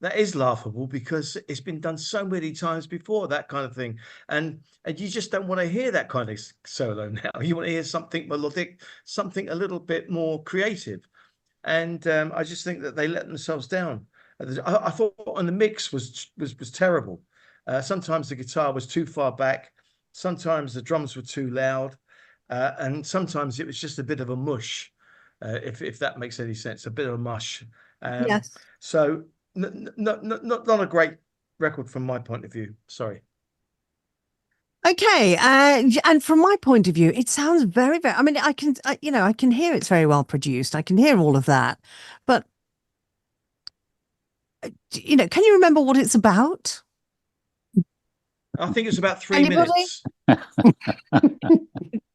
that is laughable because it's been done so many times before, that kind of thing. And you just don't want to hear that kind of solo now. You want to hear something melodic, something a little bit more creative. And I just think that they let themselves down. I thought on the mix was terrible. Sometimes the guitar was too far back. Sometimes the drums were too loud, and sometimes it was just a bit of a mush, if that makes any sense, a bit of a mush. Yes. So not a great record from my point of view. Sorry. Okay, and from my point of view, it sounds very, very. I mean, I can hear it's very well produced. I can hear all of that, but can you remember what it's about? I think it's about 3 minutes.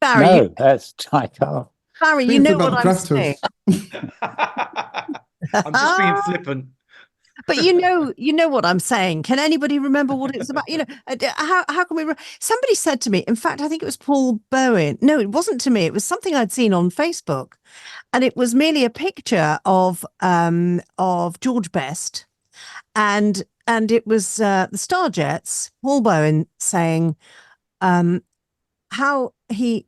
Barry, No, that's Tchaikovsky. Barry, you know what I'm saying. I'm just being flippant. But you know what I'm saying. Can anybody remember what it's about? How can we? Somebody said to me. In fact, I think it was Paul Bowen. No, it wasn't to me. It was something I'd seen on Facebook, and it was merely a picture of George Best, and it was the Starjets. Paul Bowen saying how he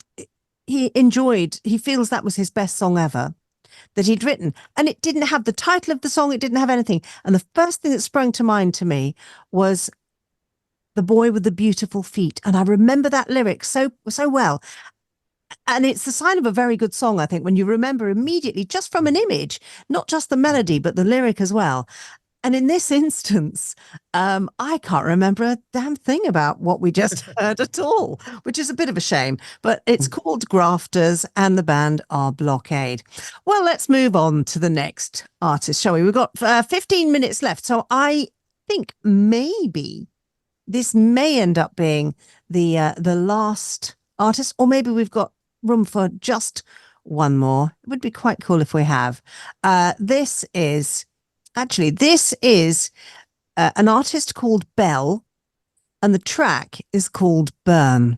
enjoyed. He feels that was his best song ever that he'd written, and it didn't have the title of the song, it didn't have anything, and the first thing that sprung to mind to me was The Boy with the Beautiful Feet, and I remember that lyric so well, and it's the sign of a very good song, I think, when you remember immediately just from an image, not just the melody but the lyric as well. And in this instance, I can't remember a damn thing about what we just heard at all, which is a bit of a shame. But it's called Grafters and the band are Blockade. Well, let's move on to the next artist, shall we? We've got 15 minutes left. So I think maybe this may end up being the last artist, or maybe we've got room for just one more. It would be quite cool if we have. This is an artist called Belle, and the track is called Burn.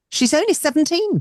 She's only 17.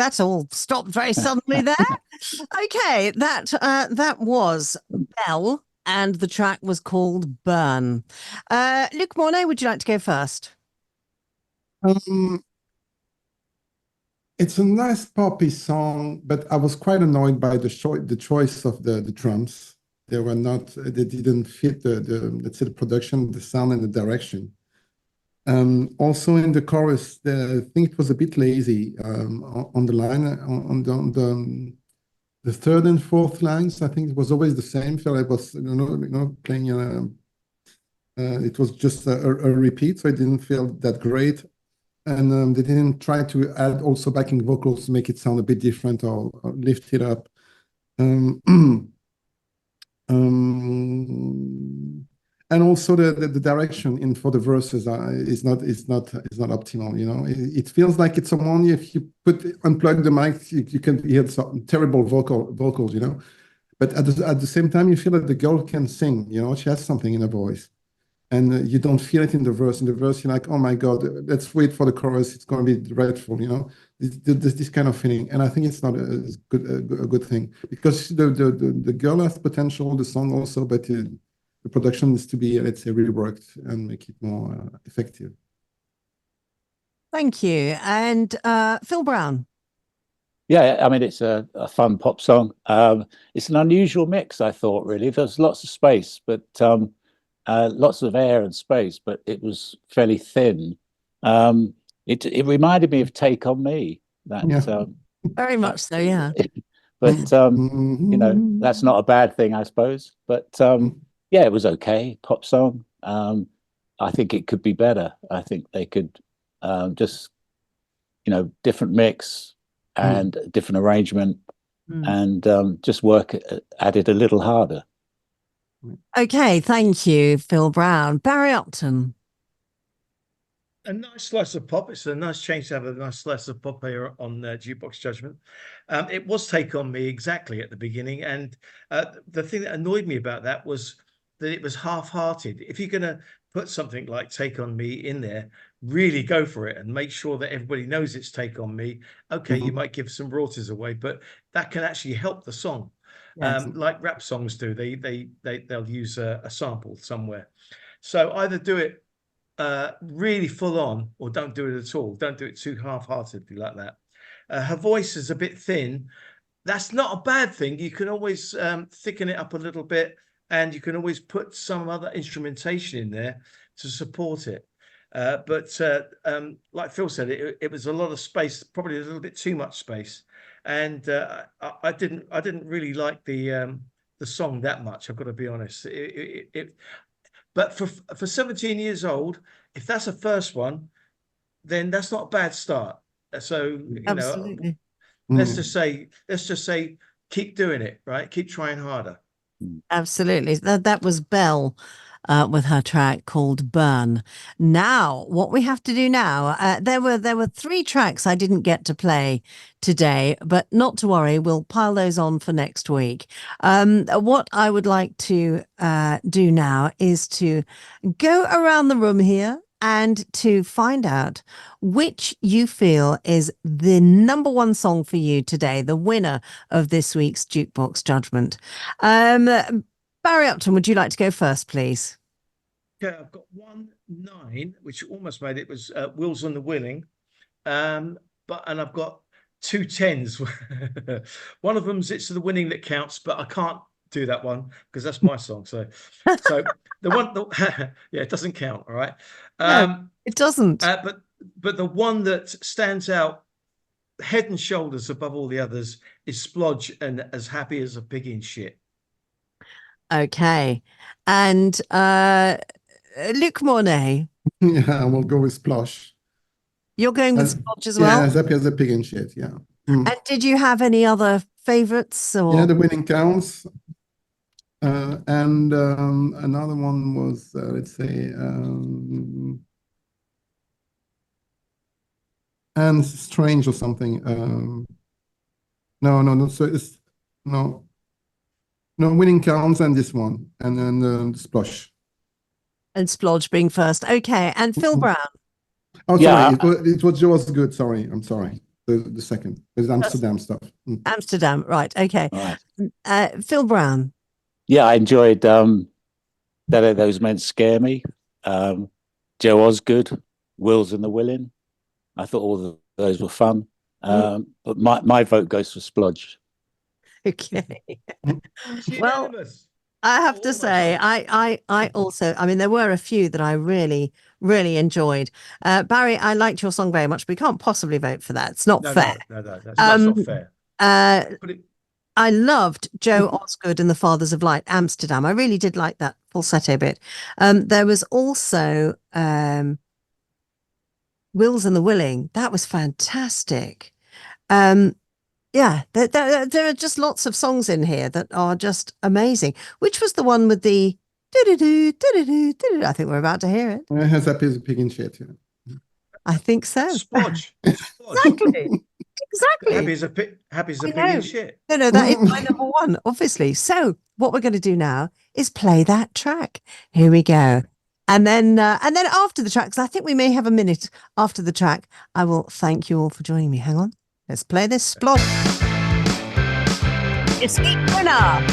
That's all stopped very suddenly there. Okay, that was Bell, and the track was called Burn. Luke Mornay, would you like to go first? It's a nice poppy song, but I was quite annoyed by the choice of the drums. They didn't fit the let's say the production, the sound, and the direction. Also in the chorus, I think it was a bit lazy on the line on the third and fourth lines. I think it was always the same. Felt like it was playing. It was just a repeat, so it didn't feel that great. And they didn't try to add also backing vocals to make it sound a bit different or lift it up. And also the direction for the verses is not optimal. It feels like it's someone, if you unplug the mic, you can hear some terrible vocals. But at the same time, you feel that the girl can sing. She has something in her voice, and you don't feel it in the verse. In the verse, you're like, oh my God, let's wait for the chorus. It's going to be dreadful. This kind of feeling, and I think it's not a good thing, because the girl has potential, the song also, but the production needs to be, let's say, reworked and make it more effective. Thank you. And Phill Brown. Yeah, I mean, it's a fun pop song. It's an unusual mix, I thought, really. There's lots of space, but lots of air and space, but it was fairly thin. It reminded me of Take On Me. Very much so, yeah. But that's not a bad thing, I suppose. But yeah, it was okay, pop song. I think it could be better. I think they could just, different mix and different arrangement, and just work at it a little harder. Okay, thank you, Phill Brown. Parry Upton. A nice slice of pop. It's a nice change to have a nice slice of pop here on Jukebox Judgement. It was Take On Me exactly at the beginning, and the thing that annoyed me about that was that it was half-hearted. If you're going to put something like Take On Me in there, really go for it and make sure that everybody knows it's Take On Me. Okay, you might give some royalties away, but that can actually help the song. Yes. Like rap songs do. They'll use a sample somewhere. So either do it really full on, or don't do it at all. Don't do it too half-heartedly like that. Her voice is a bit thin. That's not a bad thing. You can always thicken it up a little bit, and you can always put some other instrumentation in there to support it. But like Phill said, it was a lot of space, probably a little bit too much space. And I didn't really like the song that much, I've got to be honest. But for 17 years old, if that's a first one, then that's not a bad start. So Absolutely. Let's just say keep doing it, right? Keep trying harder. Absolutely. That was Bell with her track called Burn. Now, what we have to do now, there were 3 tracks I didn't get to play today, but not to worry, we'll pile those on for next week. What I would like to do now is to go around the room here and to find out which you feel is the number 1 song for you today, the winner of this week's Jukebox Judgement. Parry Upton, would you like to go first, please? Okay, I've got 1-9, which almost made it, was Wheels on the Willing. And I've got 2 10s. One of them's It's the Winning That Counts, but I can't do that one because that's my song. So the one, yeah, it doesn't count. All right. No, it doesn't. But the one that stands out head and shoulders above all the others is Splodge and As Happy as a Pig in Shit. Okay. And Luke Mornay. Yeah, we'll go with Splosh. You're going with Splodge as well? Yeah, As Happy as a Pig in Shit, yeah. And did you have any other favorites? Or? Yeah, The Winning Counts. And another one was, let's say, and Strange or something. No. So it's no, Winning Counts and this one, and then Splosh. And Splodge being first. Okay, and Phill Brown. Oh, Yeah. sorry, it was good. Sorry, I'm sorry. the second. It's Amsterdam stuff. Amsterdam, right? Okay. Right. Phill Brown. Yeah, I enjoyed Those Men Scare Me. Joe Osgood, Wills and the Willing. I thought all of those were fun. But my vote goes for Splodge. Okay. It's Well, unanimous. I have to Almost. say, I also, I mean, there were a few that I really, really enjoyed. Barry, I liked your song very much, but we can't possibly vote for that. It's not fair. No, that's not fair. Put it, I loved Joe Osgood and the Fathers of Light, Amsterdam. I really did like that falsetto bit. There was also Wills and the Willing. That was fantastic. Yeah, there are just lots of songs in here that are just amazing. Which was the one with the do-do-do, do-do-do, do-do-do? I think we're about to hear it. It has Happy as a Pig in Shit. Yeah. I think so. Splodge. Exactly. Exactly. Happy as a pig I in shit. No, that is my number one, obviously. So what we're going to do now is play that track. Here we go. And then after the track, because I think we may have a minute after the track, I will thank you all for joining me. Hang on. Let's play this Splodge. It's the winner.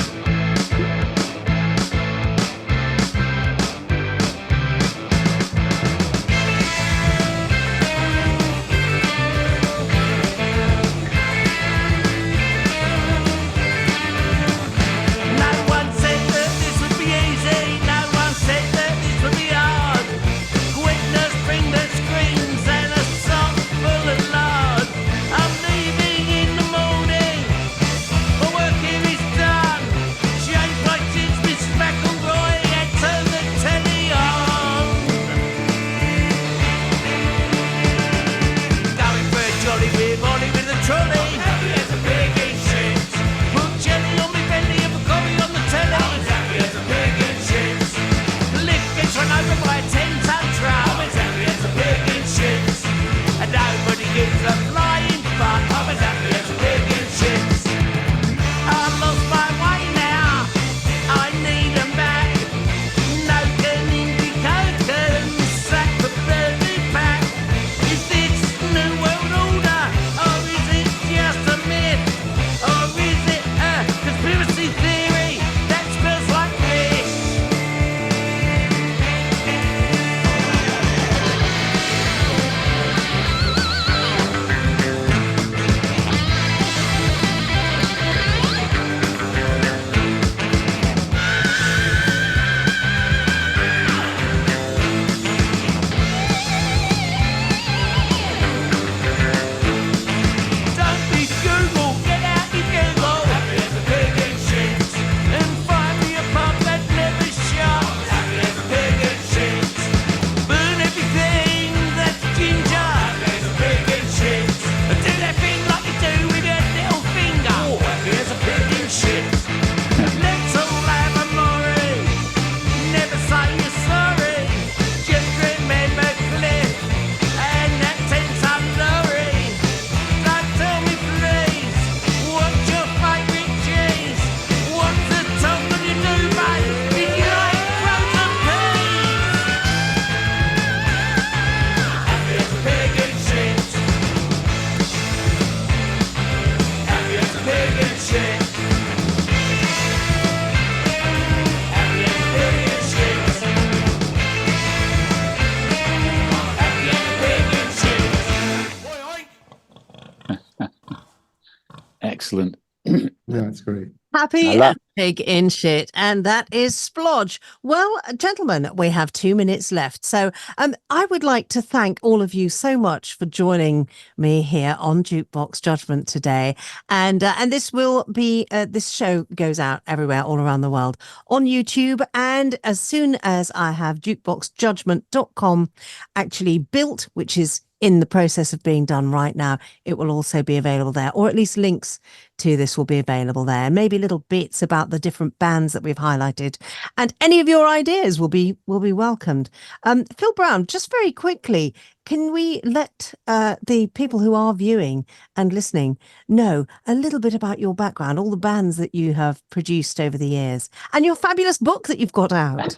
Excellent. Yeah, that's great. Happy as a pig in shit. And that is Splodge. Well, gentlemen, we have 2 minutes left. So I would like to thank all of you so much for joining me here on Jukebox Judgement today. And this will be, this show goes out everywhere all around the world on YouTube. And as soon as I have jukeboxjudgement.com actually built, which is in the process of being done right now, it will also be available there, or at least links to this will be available there. Maybe little bits about the different bands that we've highlighted, and any of your ideas will be welcomed. Phill Brown, just very quickly, can we let the people who are viewing and listening know a little bit about your background, all the bands that you have produced over the years, and your fabulous book that you've got out?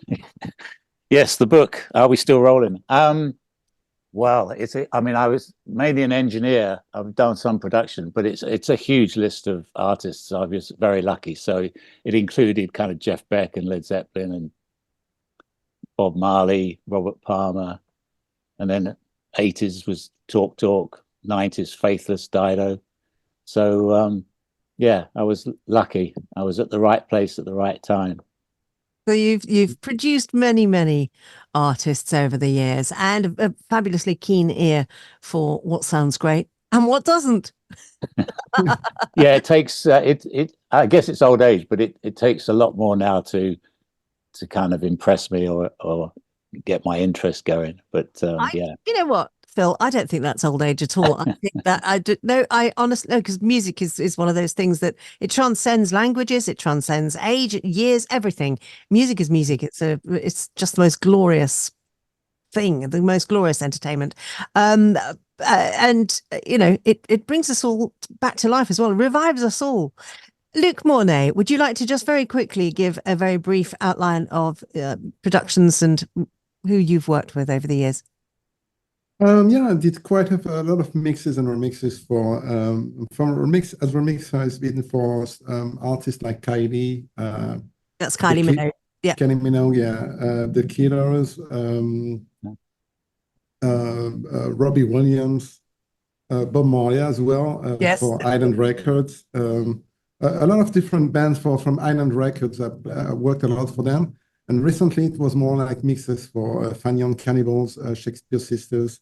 Yes, the book. Are we still rolling? Well, I mean, I was mainly an engineer. I've done some production, but it's a huge list of artists. I was very lucky. So it included kind of Jeff Beck and Led Zeppelin and Bob Marley, Robert Palmer, and then 80s was Talk Talk, 90s Faithless, Dido. So yeah, I was lucky. I was at the right place at the right time. So you've produced many artists over the years, and a fabulously keen ear for what sounds great and what doesn't. Yeah, it takes it. I guess it's old age, but it takes a lot more now to kind of impress me or get my interest going. But yeah, You know what, Phill? I don't think that's old age at all. I think that I do. No, I honestly, no, because music is one of those things that it transcends languages, it transcends age, years, everything. Music is music. It's just the most glorious thing, the most glorious entertainment. And you know, it brings us all back to life as well, it revives us all. Luke Mornay, would you like to just very quickly give a very brief outline of productions and who you've worked with over the years? Yeah, I did quite a lot of mixes and remixes for from remix has been for artists like Kylie. That's Kylie Minogue. Yeah, Kylie Minogue, The Killers, Robbie Williams, Bob Marley as well yes, for Island Records. A lot of different bands from Island Records. I worked a lot for them. And recently it was more like mixes for Fanny and Cannibals, Shakespeare Sisters,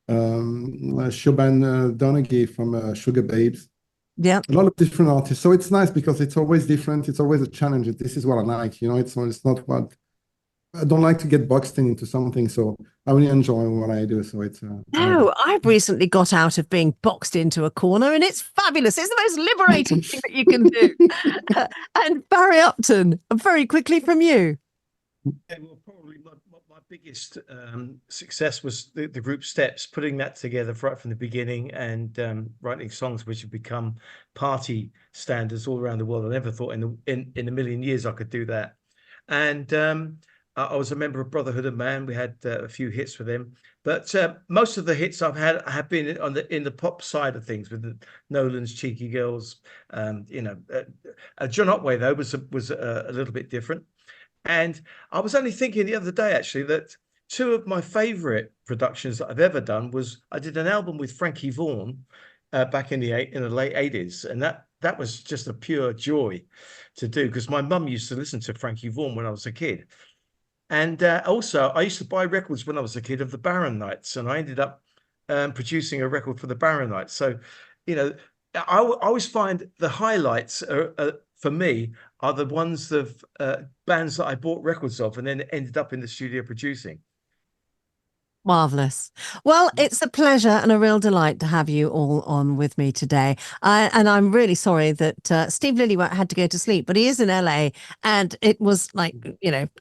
Siobhan Donaghy from Sugar Babes. Yeah. A lot of different artists. So it's nice because it's always different. It's always a challenge. This is what I like. You know, it's not what I don't like to get boxed into something. So I really enjoy what I do. So it's no, I've recently got out of being boxed into a corner, and it's fabulous. It's the most liberating thing that you can do. And Parry Upton, very quickly from you. Yeah, well, probably my biggest success was the group Steps, putting that together right from the beginning and writing songs which have become party standards all around the world. I never thought in a million years I could do that. And I was a member of Brotherhood of Man. We had a few hits with them, but most of the hits I've had have been in the pop side of things with the Nolan's, Cheeky Girls. John Otway though was a little bit different. And I was only thinking the other day, actually, that two of my favorite productions that I've ever done was I did an album with Frankie Vaughan back in the late 80s. And that was just a pure joy to do because my mum used to listen to Frankie Vaughan when I was a kid. And also, I used to buy records when I was a kid of the Barron Knights, and I ended up producing a record for the Barron Knights. So, you know, I always find the highlights for me are the ones of bands that I bought records of and then ended up in the studio producing. Marvelous. Well, it's a pleasure and a real delight to have you all on with me today. And I'm really sorry that Steve Lillywhite had to go to sleep, but he is in LA, and it was like,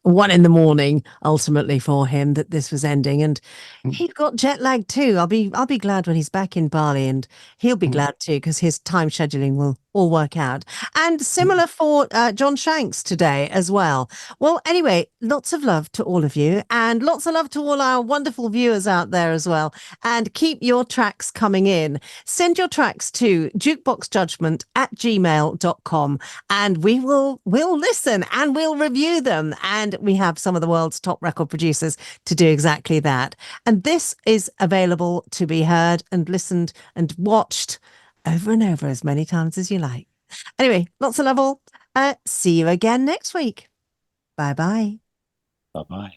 1 a.m. ultimately for him that this was ending, and he'd got jet lag too. I'll be glad when he's back in Bali, and he'll be glad too because his time scheduling will all work out. And similar for John Shanks today as well. Well, anyway, lots of love to all of you, and lots of love to all our wonderful viewers out there as well. And keep your tracks coming in. Send your tracks to jukeboxjudgement@gmail.com, and we'll listen and we'll review them. And we have some of the world's top record producers to do exactly that. And this is available to be heard and listened and watched over and over as many times as you like. Anyway, lots of love all. See you again next week. Bye-bye. Bye-bye.